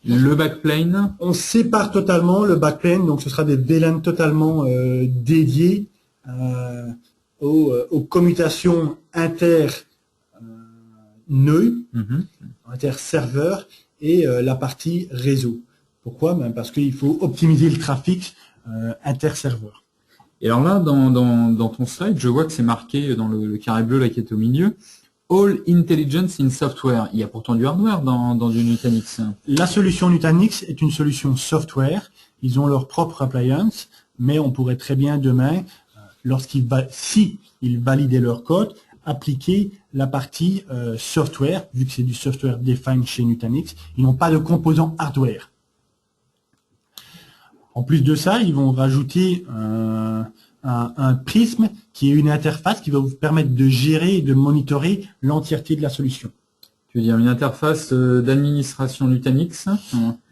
le backplane. On sépare totalement le backplane, donc ce sera des VLAN totalement dédiés aux commutations inter-nœuds, inter-serveurs et la partie réseau. Pourquoi? Parce qu'il faut optimiser le trafic inter-serveur. Et alors là, dans ton slide, je vois que c'est marqué dans le carré bleu là qui est au milieu, All Intelligence in Software. Il y a pourtant du hardware dans du Nutanix. La solution Nutanix est une solution software. Ils ont leur propre appliance, mais on pourrait très bien demain, si ils validaient leur code, appliquer la partie software, vu que c'est du software defined chez Nutanix. Ils n'ont pas de composants hardware. En plus de ça, ils vont rajouter un prisme qui est une interface qui va vous permettre de gérer et de monitorer l'entièreté de la solution. Tu veux dire une interface d'administration Nutanix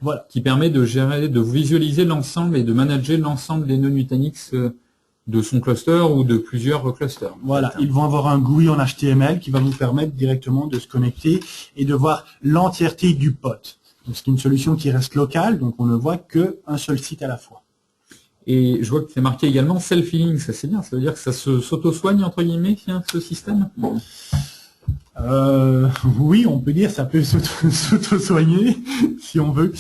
Voilà. qui permet de gérer, de visualiser l'ensemble et de manager l'ensemble des nœuds Nutanix de son cluster ou de plusieurs clusters. Voilà, ils vont avoir un GUI en HTML qui va vous permettre directement de se connecter et de voir l'entièreté du pod. Donc c'est une solution qui reste locale, donc on ne voit qu'un seul site à la fois. Et je vois que c'est marqué également self-healing, ça c'est bien, ça veut dire que ça s'auto-soigne entre guillemets, ce système. Oui, on peut dire ça peut s'auto-soigner si on veut.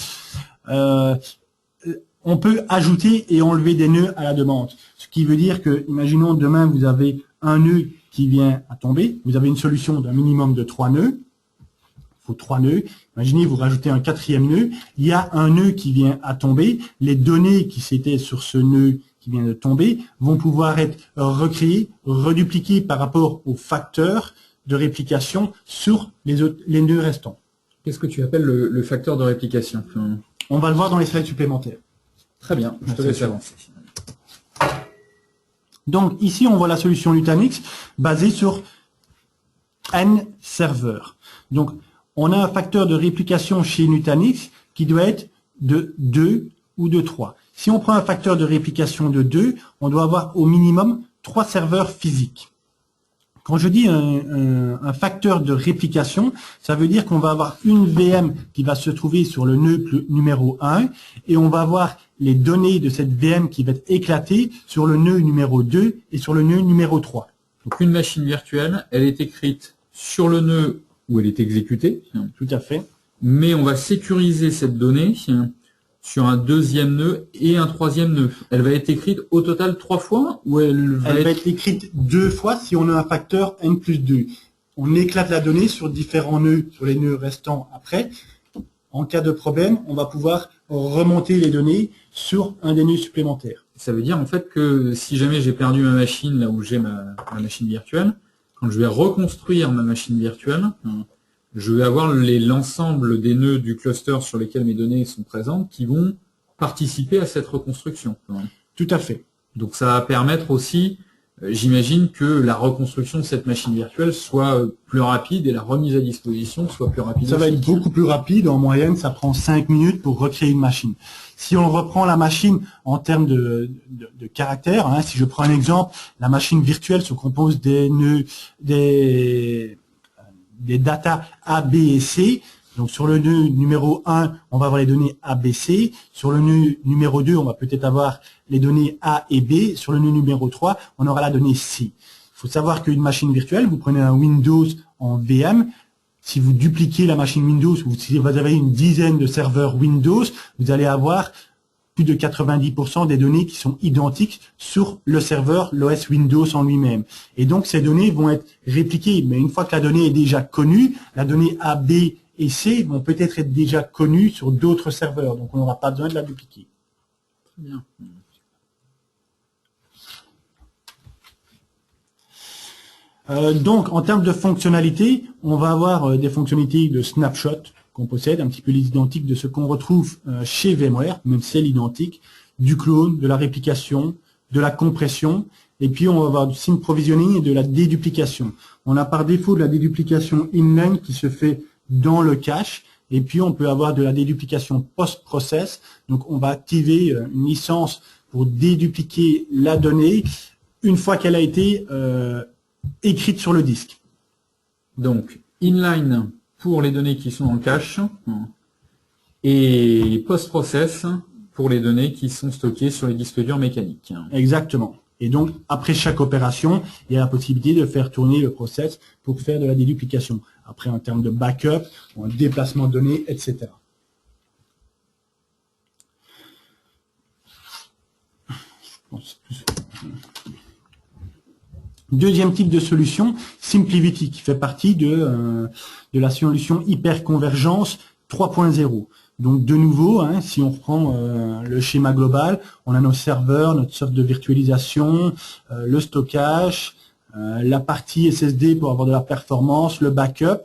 On peut ajouter et enlever des nœuds à la demande. Ce qui veut dire que, imaginons demain vous avez un nœud qui vient à tomber, vous avez une solution d'un minimum de 3 nœuds, il faut 3 nœuds. Imaginez, vous rajoutez un 4e nœud, il y a un nœud qui vient à tomber, les données qui s'étaient sur ce nœud qui vient de tomber vont pouvoir être recréées, redupliquées par rapport aux facteurs de réplication sur les nœuds restants. Qu'est-ce que tu appelles le facteur de réplication? On va le voir dans les slides supplémentaires. Très bien, je te laisse avancer. Donc ici, on voit la solution Nutanix basée sur N serveurs. Donc, on a un facteur de réplication chez Nutanix qui doit être de 2 ou de 3. Si on prend un facteur de réplication de 2, on doit avoir au minimum 3 serveurs physiques. Quand je dis un facteur de réplication, ça veut dire qu'on va avoir une VM qui va se trouver sur le nœud numéro 1 et on va avoir les données de cette VM qui va être éclatée sur le nœud numéro 2 et sur le nœud numéro 3. Donc une machine virtuelle, elle est écrite sur le nœud où elle est exécutée. Tout à fait. Mais on va sécuriser cette donnée sur un 2e nœud et un 3e nœud. Elle va être écrite au total 3 fois ou elle va être écrite 2 fois si on a un facteur n plus 2. On éclate la donnée sur différents nœuds, sur les nœuds restants après. En cas de problème, on va pouvoir remonter les données sur un des nœuds supplémentaires. Ça veut dire en fait que si jamais j'ai perdu ma machine là où j'ai ma machine virtuelle, quand je vais reconstruire ma machine virtuelle, je vais avoir l'ensemble des nœuds du cluster sur lesquels mes données sont présentes qui vont participer à cette reconstruction. Tout à fait. Donc ça va permettre aussi, j'imagine, que la reconstruction de cette machine virtuelle soit plus rapide et la remise à disposition soit plus rapide. Ça va être beaucoup plus rapide. En moyenne, ça prend 5 minutes pour recréer une machine. Si on reprend la machine en termes de caractère, si je prends un exemple, la machine virtuelle se compose des nœuds, des datas A, B et C. Donc sur le nœud numéro 1, on va avoir les données A, B, C. Sur le nœud numéro 2, on va peut-être avoir les données A et B. Sur le nœud numéro 3, on aura la donnée C. Il faut savoir qu'une machine virtuelle, vous prenez un Windows en VM, si vous dupliquez la machine Windows, ou si vous avez une dizaine de serveurs Windows, vous allez avoir plus de 90% des données qui sont identiques sur le serveur, l'OS Windows en lui-même. Et donc, ces données vont être répliquées. Mais une fois que la donnée est déjà connue, la donnée A, B et C vont peut-être être déjà connues sur d'autres serveurs. Donc, on n'aura pas besoin de la dupliquer. Très bien. Donc, en termes de fonctionnalités, on va avoir des fonctionnalités de snapshot qu'on possède, un petit peu les identiques de ce qu'on retrouve chez VMware, même c'est l'identique, du clone, de la réplication, de la compression, et puis on va avoir du sync provisioning et de la déduplication. On a par défaut de la déduplication inline qui se fait dans le cache, et puis on peut avoir de la déduplication post-process, donc on va activer une licence pour dédupliquer la donnée une fois qu'elle a été écrites sur le disque. Donc, inline pour les données qui sont dans le cache et post-process pour les données qui sont stockées sur les disques durs mécaniques. Exactement. Et donc, après chaque opération, il y a la possibilité de faire tourner le process pour faire de la déduplication. Après, en termes de backup, un déplacement de données, etc. Deuxième type de solution, SimpliVity, qui fait partie de la solution hyperconvergence 3.0. Donc de nouveau, si on reprend le schéma global, on a nos serveurs, notre soft de virtualisation, le stockage, la partie SSD pour avoir de la performance, le backup.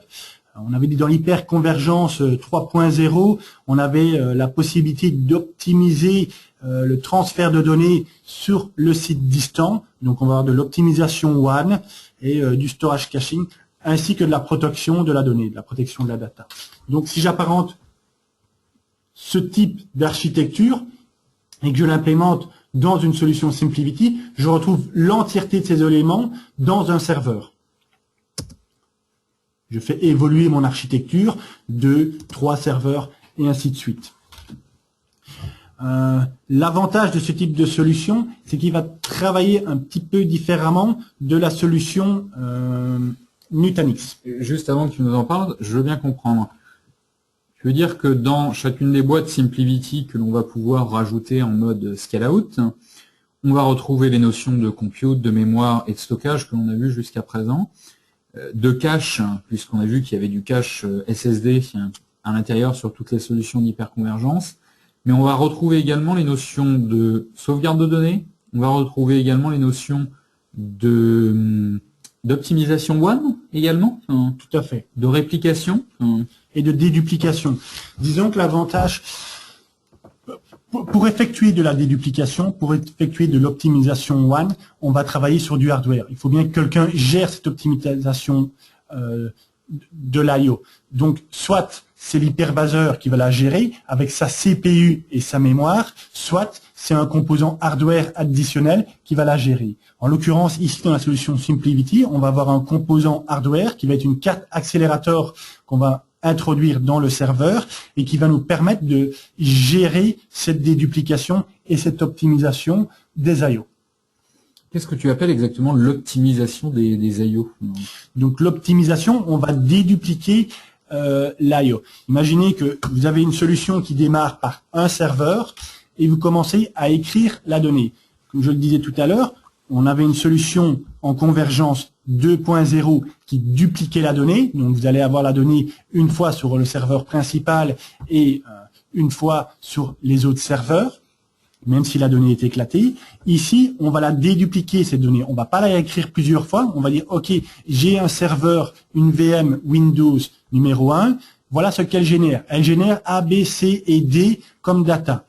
On avait dit dans l'hyperconvergence 3.0, on avait la possibilité d'optimiser le transfert de données sur le site distant. Donc on va avoir de l'optimisation WAN et du storage caching, ainsi que de la protection de la donnée, de la protection de la data. Donc si j'apparente ce type d'architecture et que je l'implémente dans une solution SimpliVity, je retrouve l'entièreté de ces éléments dans un serveur. Je fais évoluer mon architecture de 3 serveurs et ainsi de suite. L'avantage de ce type de solution, c'est qu'il va travailler un petit peu différemment de la solution Nutanix. Juste avant que tu nous en parles, je veux bien comprendre. Tu veux dire que dans chacune des boîtes SimpliVity que l'on va pouvoir rajouter en mode scale-out, on va retrouver les notions de compute, de mémoire et de stockage que l'on a vu jusqu'à présent, de cache, puisqu'on a vu qu'il y avait du cache SSD à l'intérieur sur toutes les solutions d'hyperconvergence, mais on va retrouver également les notions de sauvegarde de données, on va retrouver également les notions d'optimisation WAN également, Tout à fait. de réplication Et de déduplication. Disons que l'avantage, pour effectuer de la déduplication, pour effectuer de l'optimisation WAN, on va travailler sur du hardware. Il faut bien que quelqu'un gère cette optimisation de l'IO. Donc, soit c'est l'hyperbaseur qui va la gérer avec sa CPU et sa mémoire, soit c'est un composant hardware additionnel qui va la gérer. En l'occurrence, ici, dans la solution SimpliVity, on va avoir un composant hardware qui va être une carte accélérateur qu'on va introduire dans le serveur et qui va nous permettre de gérer cette déduplication et cette optimisation des I/O. Qu'est-ce que tu appelles exactement l'optimisation des I/O? Donc l'optimisation, on va dédupliquer l'I/O. Imaginez que vous avez une solution qui démarre par un serveur et vous commencez à écrire la donnée. Comme je le disais tout à l'heure, on avait une solution en convergence 2.0 qui dupliquait la donnée. Donc vous allez avoir la donnée une fois sur le serveur principal et une fois sur les autres serveurs, même si la donnée est éclatée. Ici, on va la dédupliquer, cette donnée. On va pas la écrire plusieurs fois. On va dire, OK, j'ai un serveur, une VM Windows numéro 1. Voilà ce qu'elle génère. Elle génère A, B, C et D comme data.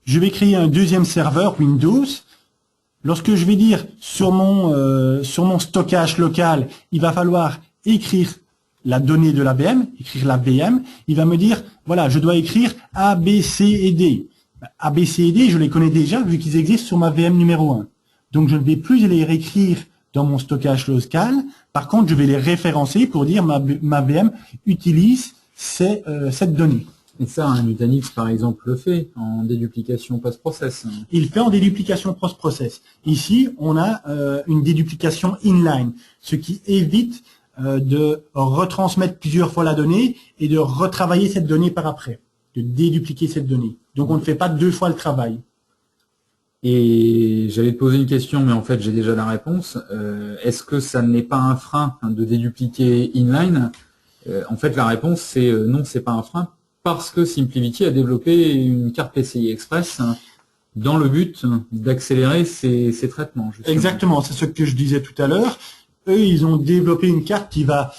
Je vais créer un deuxième serveur Windows. Lorsque je vais dire sur mon stockage local, il va falloir écrire la donnée de la VM, écrire la VM, il va me dire, voilà, je dois écrire A, B, C et D. A, B, C et D, je les connais déjà vu qu'ils existent sur ma VM numéro 1. Donc je ne vais plus les réécrire dans mon stockage local. Par contre, je vais les référencer pour dire ma VM utilise cette donnée. Et ça, un Nutanix, par exemple, le fait en déduplication post-process. Il fait en déduplication post-process. Ici, on a une déduplication inline, ce qui évite de retransmettre plusieurs fois la donnée et de retravailler cette donnée par après, de dédupliquer cette donnée. Donc, on ne fait pas 2 fois le travail. Et j'allais te poser une question, mais en fait, j'ai déjà la réponse. Est-ce que ça n'est pas un frein de dédupliquer inline? En fait, la réponse, c'est non, c'est pas un frein, parce que SimpliVity a développé une carte PCI Express dans le but d'accélérer ces traitements. Justement. Exactement, c'est ce que je disais tout à l'heure. Eux, ils ont développé une carte qui va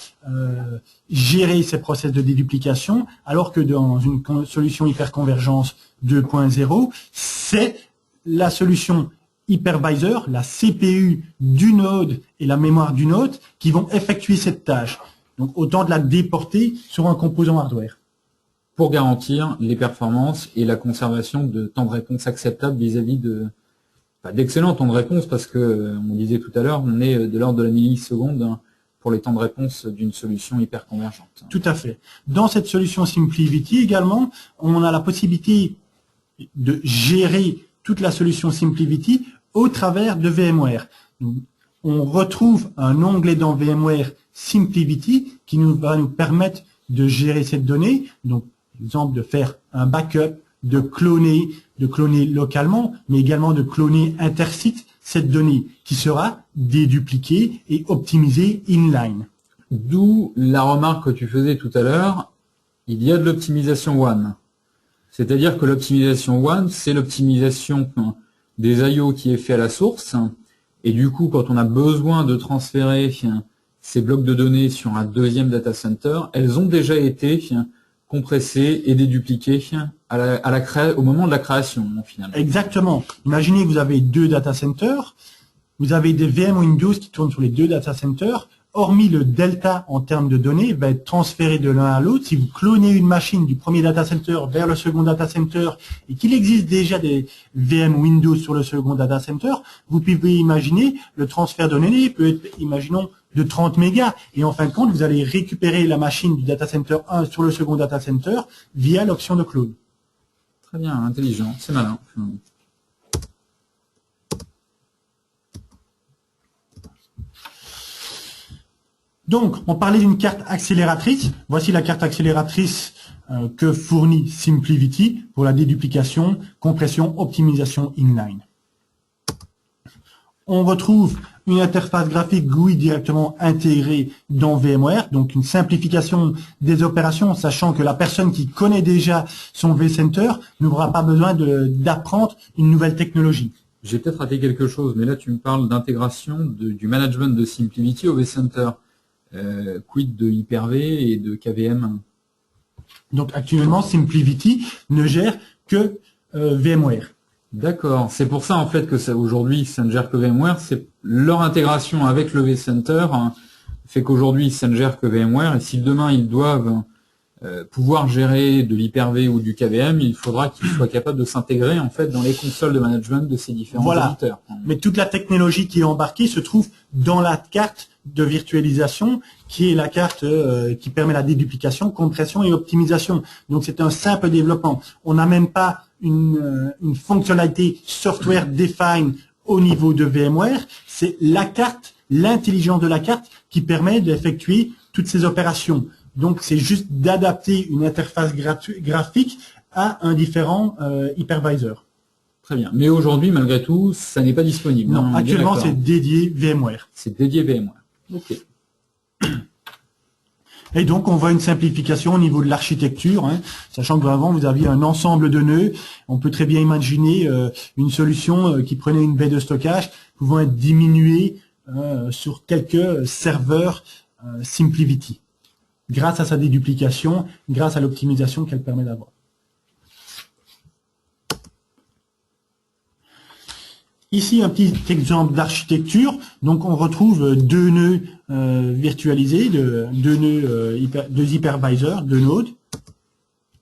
gérer ces process de déduplication, alors que dans une solution hyperconvergence 2.0, c'est la solution hypervisor, la CPU du node et la mémoire du node qui vont effectuer cette tâche. Donc, autant de la déporter sur un composant hardware. Pour garantir les performances et la conservation de temps de réponse acceptable vis-à-vis de d'excellents temps de réponse parce que, on disait tout à l'heure, on est de l'ordre de la milliseconde pour les temps de réponse d'une solution hyper convergente. Tout à fait. Dans cette solution SimpliVity également, on a la possibilité de gérer toute la solution SimpliVity au travers de VMware. On retrouve un onglet dans VMware SimpliVity qui va nous permettre de gérer cette donnée. Donc, par exemple, de faire un backup, de cloner localement, mais également de cloner intersite cette donnée qui sera dédupliquée et optimisée inline. D'où la remarque que tu faisais tout à l'heure, il y a de l'optimisation one. C'est-à-dire que l'optimisation one, c'est l'optimisation des I/O qui est fait à la source. Et du coup, quand on a besoin de transférer ces blocs de données sur un deuxième data center, elles ont déjà été compressées et dédupliquées au moment de la création, finalement. Exactement. Imaginez que vous avez 2 data centers, vous avez des VM Windows qui tournent sur les 2 data centers, hormis le delta en termes de données, va être transféré de l'un à l'autre. Si vous clonez une machine du premier data center vers le second data center et qu'il existe déjà des VM Windows sur le second data center, vous pouvez imaginer le transfert de données peut être, imaginons, de 30 mégas. Et en fin de compte, vous allez récupérer la machine du data center 1 sur le second data center via l'option de clone. Très bien, intelligent, c'est malin. Donc, on parlait d'une carte accélératrice. Voici la carte accélératrice que fournit SimpliVity pour la déduplication, compression, optimisation inline. On retrouve une interface graphique GUI directement intégrée dans VMware, donc une simplification des opérations, sachant que la personne qui connaît déjà son vCenter n'aura pas besoin d'apprendre une nouvelle technologie. J'ai peut-être raté quelque chose, mais là tu me parles d'intégration du management de SimpliVity au vCenter. Quid de Hyper-V et de KVM? Donc actuellement, SimpliVity ne gère que VMware. D'accord. C'est pour ça en fait que aujourd'hui ça ne gère que VMware. C'est leur intégration avec le vCenter fait qu'aujourd'hui ça ne gère que VMware. Et si demain ils doivent pouvoir gérer de l'Hyper-V ou du KVM, il faudra qu'ils soient capables de s'intégrer en fait dans les consoles de management de ces différents éditeurs. Mais toute la technologie qui est embarquée se trouve dans la carte de virtualisation, qui est la carte qui permet la déduplication, compression et optimisation. Donc c'est un simple développement. On n'a même pas une fonctionnalité software defined au niveau de VMware. C'est la carte, l'intelligence de la carte qui permet d'effectuer toutes ces opérations. Donc c'est juste d'adapter une interface graphique à un différent hypervisor. Très bien. Mais aujourd'hui, malgré tout, ça n'est pas disponible. Non, actuellement c'est dédié VMware. C'est dédié VMware. Ok. Et donc, on voit une simplification au niveau de l'architecture, sachant qu'avant, vous aviez un ensemble de nœuds. On peut très bien imaginer une solution qui prenait une baie de stockage pouvant être diminuée sur quelques serveurs SimpliVity, grâce à sa déduplication, grâce à l'optimisation qu'elle permet d'avoir. Ici, un petit exemple d'architecture. Donc, on retrouve 2 nœuds virtualisés, 2 hypervisors, 2 nodes,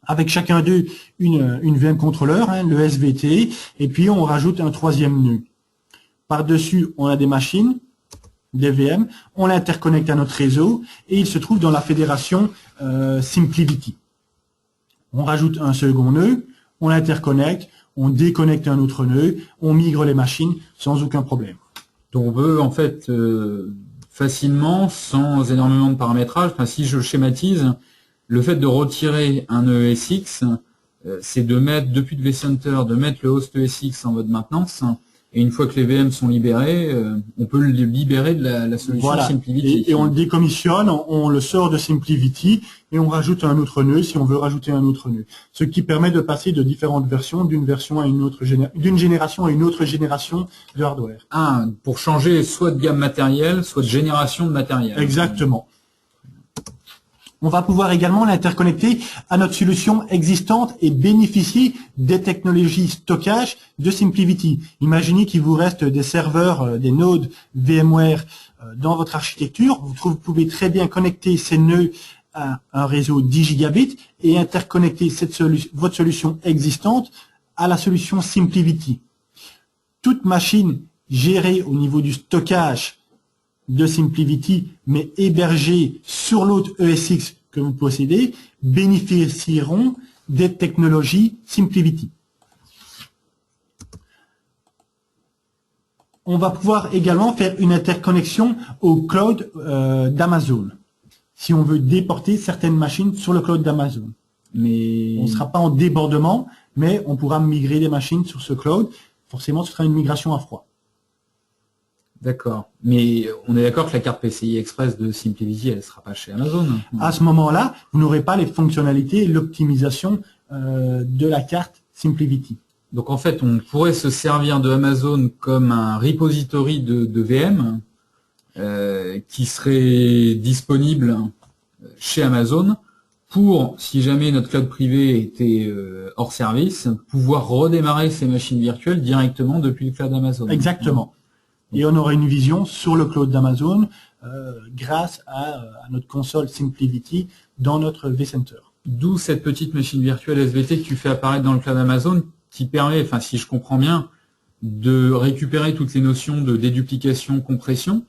avec chacun d'eux une VM contrôleur, le SVT, et puis on rajoute un 3e nœud. Par-dessus, on a des machines, des VM, on l'interconnecte à notre réseau, et il se trouve dans la fédération SimpliVity. On rajoute un second nœud, on l'interconnecte, on déconnecte un autre nœud, on migre les machines sans aucun problème. Donc on peut en fait facilement, sans énormément de paramétrage, si je schématise, le fait de retirer un nœud SX, c'est de mettre depuis le vCenter, de mettre le host SX en mode maintenance, et une fois que les VM sont libérés, on peut le libérer de la solution SimpliVity. Et on le décommissionne, on le sort de SimpliVity et on rajoute un autre nœud si on veut rajouter un autre nœud. Ce qui permet de passer de différentes versions, d'une version à une autre d'une génération à une autre génération de hardware. Pour changer soit de gamme matérielle, soit de génération de matériel. Exactement. On va pouvoir également l'interconnecter à notre solution existante et bénéficier des technologies stockage de SimpliVity. Imaginez qu'il vous reste des serveurs, des nodes VMware dans votre architecture. Vous pouvez très bien connecter ces nœuds à un réseau 10 gigabits et interconnecter votre solution existante à la solution SimpliVity. toute machine gérée au niveau du stockage de SimpliVity, mais hébergée sur l'autre ESX que vous possédez, bénéficieront des technologies SimpliVity. On va pouvoir également faire une interconnexion au cloud d'Amazon, si on veut déporter certaines machines sur le cloud d'Amazon. Mais On ne sera pas en débordement, mais on pourra migrer des machines sur ce cloud. Forcément, ce sera une migration à froid. d'accord. Mais on est d'accord que la carte PCI Express de SimpliVity, elle ne sera pas chez Amazon. À ce moment-là, vous n'aurez pas les fonctionnalités et l'optimisation de la carte SimpliVity. Donc en fait, on pourrait se servir de Amazon comme un repository de VM qui serait disponible chez Amazon pour, si jamais notre cloud privé était hors service, pouvoir redémarrer ces machines virtuelles directement depuis le cloud Amazon. Exactement. Et on aura une vision sur le cloud d'Amazon grâce à notre console SimpliVity dans notre vCenter. D'où cette petite machine virtuelle SVT que tu fais apparaître dans le cloud Amazon qui permet, enfin si je comprends bien, de récupérer toutes les notions de déduplication, compression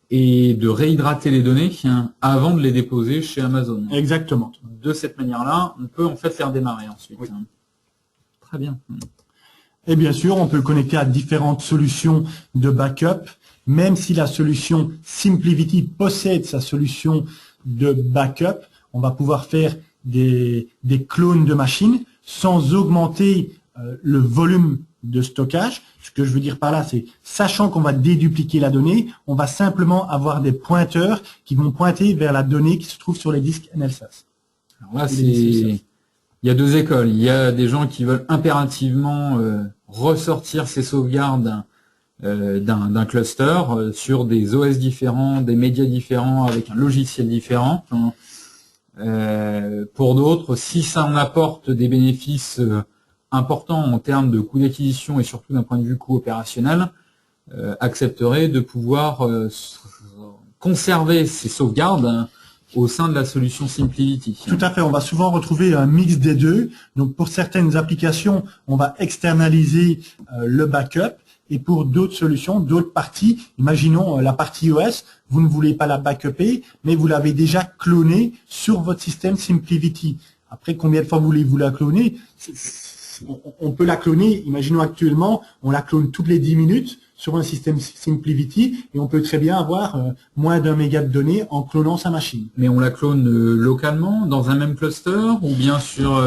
et de réhydrater les données avant de les déposer chez Amazon. Exactement. De cette manière-là, on peut en fait faire démarrer ensuite. Oui. Très bien. Et bien sûr, on peut le connecter à différentes solutions de backup, même si la solution SimpliVity possède sa solution de backup, on va pouvoir faire des clones de machines sans augmenter le volume de stockage. Ce que je veux dire par là, c'est sachant qu'on va dédupliquer la donnée, on va simplement avoir des pointeurs qui vont pointer vers la donnée qui se trouve sur les disques NLSAS. Alors là, il y a deux écoles. Il y a des gens qui veulent impérativement ressortir ces sauvegardes d'un cluster sur des OS différents, des médias différents, avec un logiciel différent. Pour d'autres, si ça en apporte des bénéfices importants en termes de coût d'acquisition et surtout d'un point de vue coût opérationnel, accepteraient de pouvoir conserver ces sauvegardes au sein de la solution SimpliVity. Tout à fait, on va souvent retrouver un mix des deux. Donc pour certaines applications, on va externaliser le backup. Et pour d'autres solutions, d'autres parties, imaginons la partie OS, vous ne voulez pas la backuper, mais vous l'avez déjà clonée sur votre système SimpliVity. Après, combien de fois voulez-vous la cloner? On peut la cloner, imaginons actuellement, on la clone toutes les 10 minutes sur un système SimpliVity et on peut très bien avoir moins d'1 méga de données en clonant sa machine. Mais on la clone localement, dans un même cluster, ou bien sur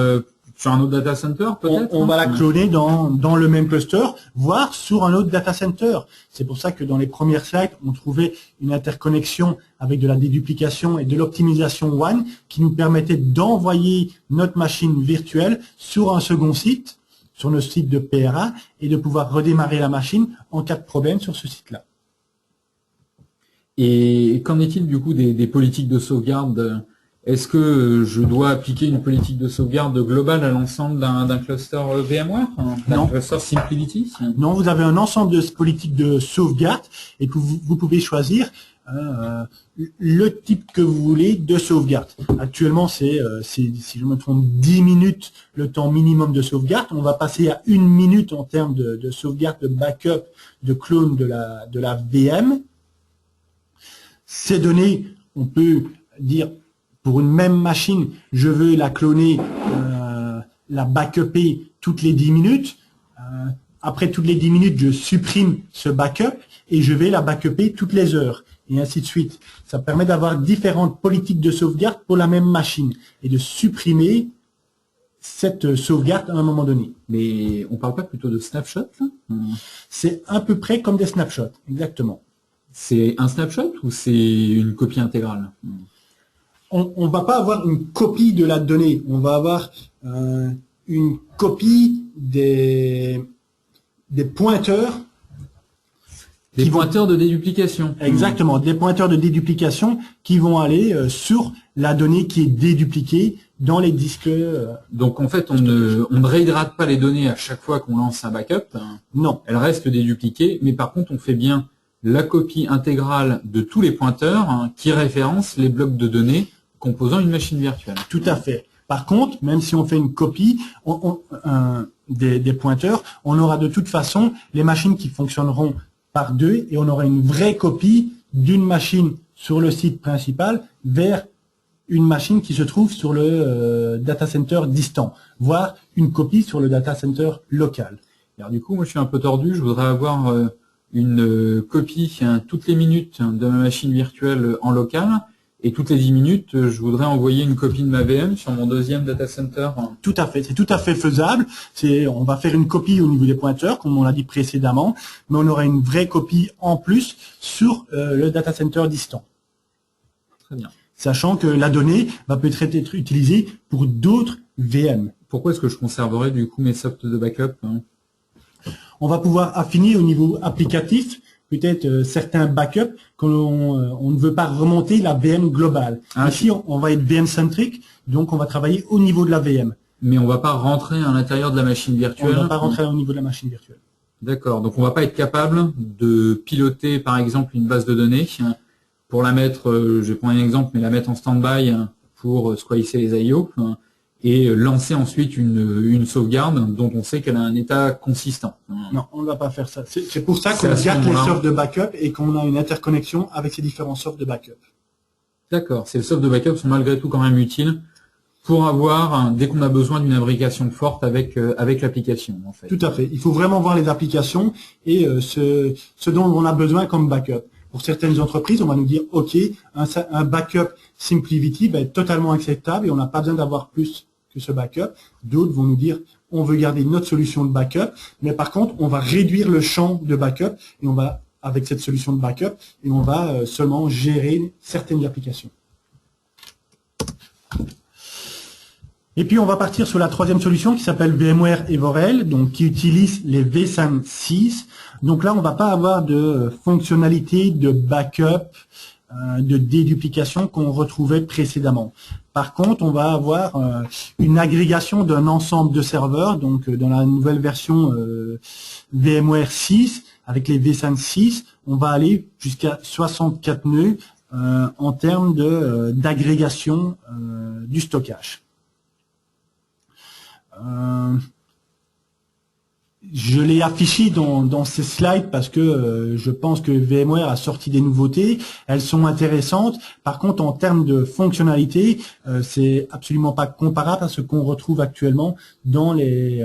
un autre data center peut-être? On va la cloner dans le même cluster, voire sur un autre data center. C'est pour ça que dans les premières slides, on trouvait une interconnexion avec de la déduplication et de l'optimisation WAN qui nous permettait d'envoyer notre machine virtuelle sur un second site, sur notre site de PRA, et de pouvoir redémarrer la machine en cas de problème sur ce site-là. Et qu'en est-il du coup des politiques de sauvegarde? Est-ce que je dois appliquer une politique de sauvegarde globale à l'ensemble d'un cluster VMware, d'un cluster SimpliVity? Non, vous avez un ensemble de politiques de sauvegarde et vous pouvez choisir le type que vous voulez de sauvegarde. Actuellement, c'est si je me trompe, 10 minutes le temps minimum de sauvegarde. On va passer à 1 minute en termes de sauvegarde, de backup, de clone de la VM. Ces données, on peut dire, pour une même machine, je veux la cloner, la backuper toutes les 10 minutes. Après toutes les 10 minutes, je supprime ce backup et je vais la backuper toutes les heures, et ainsi de suite. Ça permet d'avoir différentes politiques de sauvegarde pour la même machine et de supprimer cette sauvegarde à un moment donné. Mais on parle pas plutôt de snapshot là? C'est à peu près comme des snapshots, exactement. C'est un snapshot ou c'est une copie intégrale? On ne va pas avoir une copie de la donnée, on va avoir une copie des pointeurs. Des pointeurs de déduplication. Exactement, des pointeurs de déduplication qui vont aller sur la donnée qui est dédupliquée dans les disques. Donc en fait, on ne réhydrate pas les données à chaque fois qu'on lance un backup. Non. Elles restent dédupliquées, mais par contre, on fait bien la copie intégrale de tous les pointeurs qui référencent les blocs de données composant une machine virtuelle. Tout à fait. Par contre, même si on fait une copie des pointeurs, on aura de toute façon les machines qui fonctionneront par deux et on aura une vraie copie d'une machine sur le site principal vers une machine qui se trouve sur le data center distant, voire une copie sur le data center local. Alors du coup, moi je suis un peu tordu, je voudrais avoir une copie toutes les minutes de ma machine virtuelle en local, et toutes les 10 minutes, je voudrais envoyer une copie de ma VM sur mon deuxième data center. Tout à fait, c'est tout à fait faisable. On va faire une copie au niveau des pointeurs, comme on l'a dit précédemment, mais on aura une vraie copie en plus sur le data center distant. Très bien. Sachant que la donnée va peut-être être utilisée pour d'autres VM. Pourquoi est-ce que je conserverai du coup mes softs de backup? On va pouvoir affiner au niveau applicatif peut-être certains backups on ne veut pas remonter la VM globale. Ici, on va être VM-centrique, donc on va travailler au niveau de la VM. Mais on ne va pas rentrer à l'intérieur de la machine virtuelle. On ne va pas rentrer au niveau de la machine virtuelle. D'accord, donc on ne va pas être capable de piloter par exemple une base de données pour la mettre, je vais prendre un exemple, mais la mettre en stand-by pour squeezer les I/O et lancer ensuite une sauvegarde dont on sait qu'elle a un état consistant. Non, on ne va pas faire ça. C'est pour ça qu'on garde les softs de backup et qu'on a une interconnexion avec ces différents softs de backup. D'accord, ces softs de backup sont malgré tout quand même utiles pour avoir, dès qu'on a besoin d'une imbrication forte avec l'application, en fait. Tout à fait. Il faut vraiment voir les applications et ce dont on a besoin comme backup. Pour certaines entreprises, on va nous dire, OK, un backup SimpliVity va être totalement acceptable et on n'a pas besoin d'avoir plus que ce backup. D'autres vont nous dire, on veut garder notre solution de backup, mais par contre, on va réduire le champ de backup et on va, avec cette solution de backup, et on va seulement gérer certaines applications. Et puis, on va partir sur la troisième solution qui s'appelle VMware Evorel, donc qui utilise les vSAN 6. Donc là, on va pas avoir de fonctionnalité de backup, de déduplication qu'on retrouvait précédemment. Par contre, on va avoir une agrégation d'un ensemble de serveurs, donc dans la nouvelle version VMware 6, avec les vSAN 6, on va aller jusqu'à 64 nœuds en termes d'agrégation du stockage. Je l'ai affiché dans ces slides parce que je pense que VMware a sorti des nouveautés. Elles sont intéressantes. Par contre, en termes de fonctionnalité, c'est absolument pas comparable à ce qu'on retrouve actuellement dans les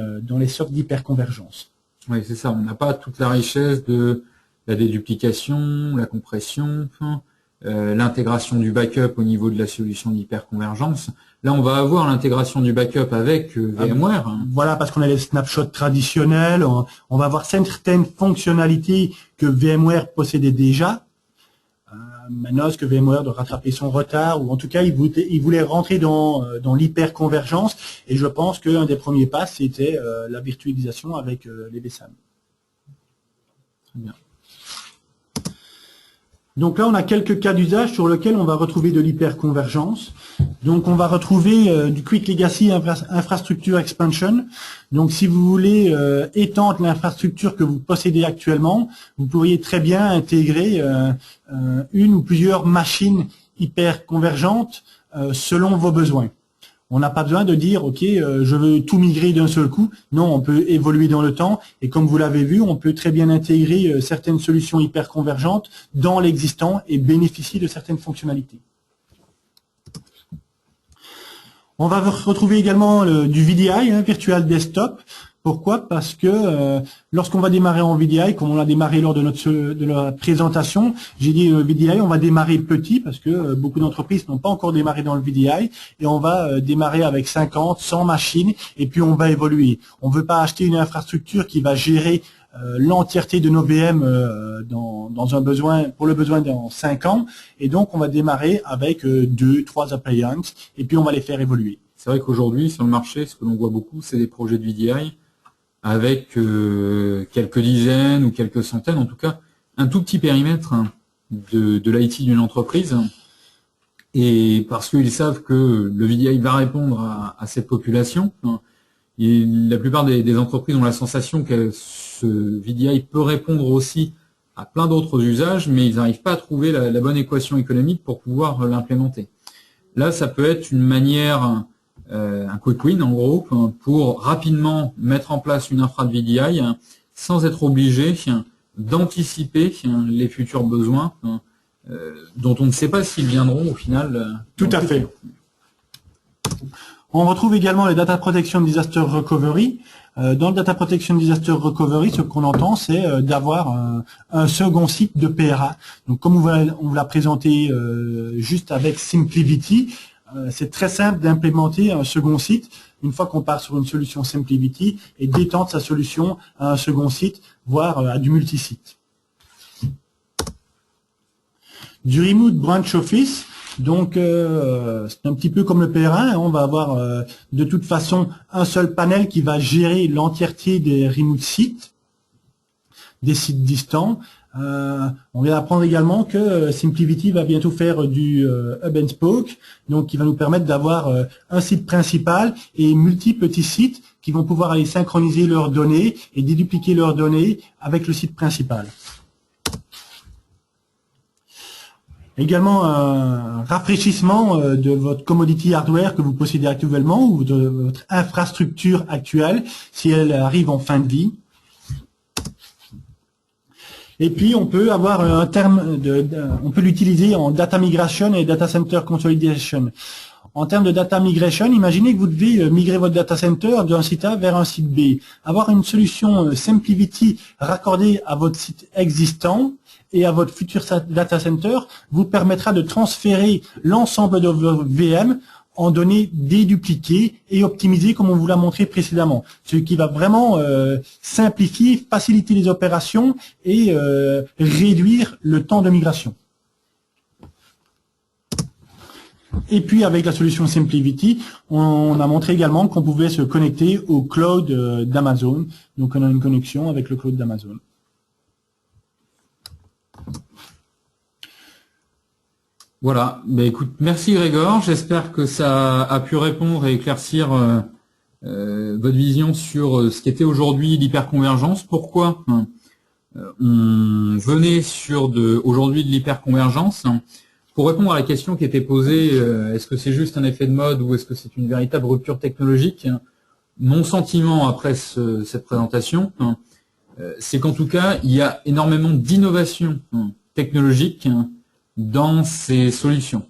softs d'hyperconvergence. Oui, c'est ça. On n'a pas toute la richesse de la déduplication, la compression, l'intégration du backup au niveau de la solution d'hyperconvergence. Là, on va avoir l'intégration du backup avec VMware. Voilà, parce qu'on a les snapshots traditionnels. On va avoir certaines fonctionnalités que VMware possédait déjà. Maintenant, est-ce que VMware doit rattraper son retard? Ou en tout cas, il voulait rentrer dans l'hyperconvergence. Et je pense qu'un des premiers pas, c'était la virtualisation avec les vSAN. Très bien. Donc là, on a quelques cas d'usage sur lesquels on va retrouver de l'hyperconvergence. Donc, on va retrouver du Quick Legacy Infrastructure Expansion. Donc, si vous voulez étendre l'infrastructure que vous possédez actuellement, vous pourriez très bien intégrer une ou plusieurs machines hyperconvergentes selon vos besoins. On n'a pas besoin de dire, OK, je veux tout migrer d'un seul coup. Non, on peut évoluer dans le temps. Et comme vous l'avez vu, on peut très bien intégrer certaines solutions hyperconvergentes dans l'existant et bénéficier de certaines fonctionnalités. On va retrouver également du VDI, Virtual Desktop. Pourquoi? Parce que lorsqu'on va démarrer en VDI, comme on l'a démarré lors de la présentation, j'ai dit VDI, on va démarrer petit parce que beaucoup d'entreprises n'ont pas encore démarré dans le VDI et on va démarrer avec 50, 100 machines et puis on va évoluer. On ne veut pas acheter une infrastructure qui va gérer l'entièreté de nos VM pour le besoin dans 5 ans et donc on va démarrer avec 2, 3 appliances et puis on va les faire évoluer. C'est vrai qu'aujourd'hui, sur le marché, ce que l'on voit beaucoup, c'est des projets de VDI avec quelques dizaines ou quelques centaines, en tout cas, un tout petit périmètre de l'IT d'une entreprise. Et parce qu'ils savent que le VDI va répondre à cette population, et la plupart des entreprises ont la sensation que ce VDI peut répondre aussi à plein d'autres usages, mais ils n'arrivent pas à trouver la bonne équation économique pour pouvoir l'implémenter. Là, ça peut être une manière un quick win en gros, pour rapidement mettre en place une infra de VDI sans être obligé d'anticiper les futurs besoins dont on ne sait pas s'ils viendront au final. Tout à fait. On retrouve également les Data Protection Disaster Recovery. Dans le Data Protection Disaster Recovery, ce qu'on entend, c'est d'avoir un second site de PRA. Donc, comme on vous l'a présenté juste avec SimpliVity, c'est très simple d'implémenter un second site une fois qu'on part sur une solution SimpliVity et d'étendre sa solution à un second site, voire à du multisite. Du Remote Branch Office. Donc, c'est un petit peu comme le PRA, on va avoir de toute façon un seul panel qui va gérer l'entièreté des remote sites, des sites distants. On vient d'apprendre également que SimpliVity va bientôt faire du Hub and Spoke, donc qui va nous permettre d'avoir un site principal et multiples petits sites qui vont pouvoir aller synchroniser leurs données et dédupliquer leurs données avec le site principal. Également un rafraîchissement de votre commodity hardware que vous possédez actuellement ou de votre infrastructure actuelle si elle arrive en fin de vie. Et puis on peut avoir un terme on peut l'utiliser en data migration et data center consolidation. En termes de data migration, imaginez que vous devez migrer votre data center d'un site A vers un site B. Avoir une solution SimpliVity raccordée à votre site existant et à votre futur data center vous permettra de transférer l'ensemble de vos VM en données dédupliquées et optimisées comme on vous l'a montré précédemment. Ce qui va vraiment simplifier, faciliter les opérations et réduire le temps de migration. Et puis avec la solution SimpliVity, on a montré également qu'on pouvait se connecter au cloud d'Amazon. Donc on a une connexion avec le cloud d'Amazon. Voilà, ben écoute, merci Grégor, j'espère que ça a pu répondre et éclaircir votre vision sur ce qu'était aujourd'hui l'hyperconvergence. Pourquoi on venait sur aujourd'hui de l'hyperconvergence? Pour répondre à la question qui était posée, est-ce que c'est juste un effet de mode ou est-ce que c'est une véritable rupture technologique? Mon sentiment après cette présentation, c'est qu'en tout cas, il y a énormément d'innovation technologique dans ces solutions.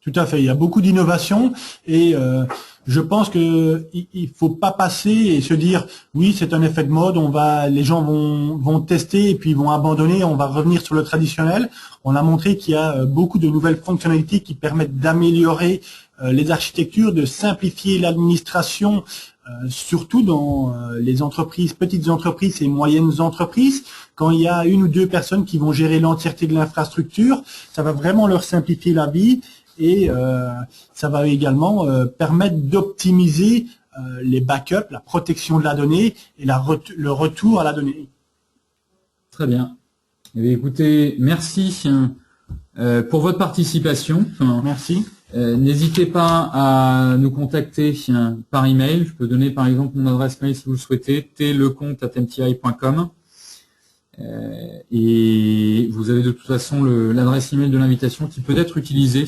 Tout à fait, il y a beaucoup d'innovation et je pense que il faut pas passer et se dire oui c'est un effet de mode, les gens vont tester et puis ils vont abandonner, on va revenir sur le traditionnel. On a montré qu'il y a beaucoup de nouvelles fonctionnalités qui permettent d'améliorer les architectures, de simplifier l'administration, surtout dans les entreprises, petites entreprises et moyennes entreprises. Quand il y a une ou deux personnes qui vont gérer l'entièreté de l'infrastructure, ça va vraiment leur simplifier la vie et ça va également permettre d'optimiser les backups, la protection de la donnée et le retour à la donnée. Très bien. Eh bien, écoutez, merci pour votre participation. Merci. N'hésitez pas à nous contacter par email. Je peux donner par exemple mon adresse mail si vous le souhaitez, tlecomte@mti.com. Et vous avez de toute façon l'adresse email de l'invitation qui peut être utilisée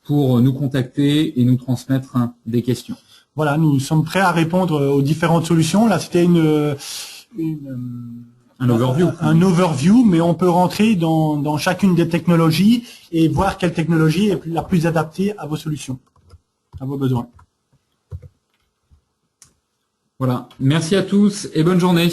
pour nous contacter et nous transmettre des questions. Voilà, nous sommes prêts à répondre aux différentes solutions. Là, c'était un overview. Un overview, mais on peut rentrer dans chacune des technologies et voir quelle technologie est la plus adaptée à vos solutions, à vos besoins. Voilà. Merci à tous et bonne journée.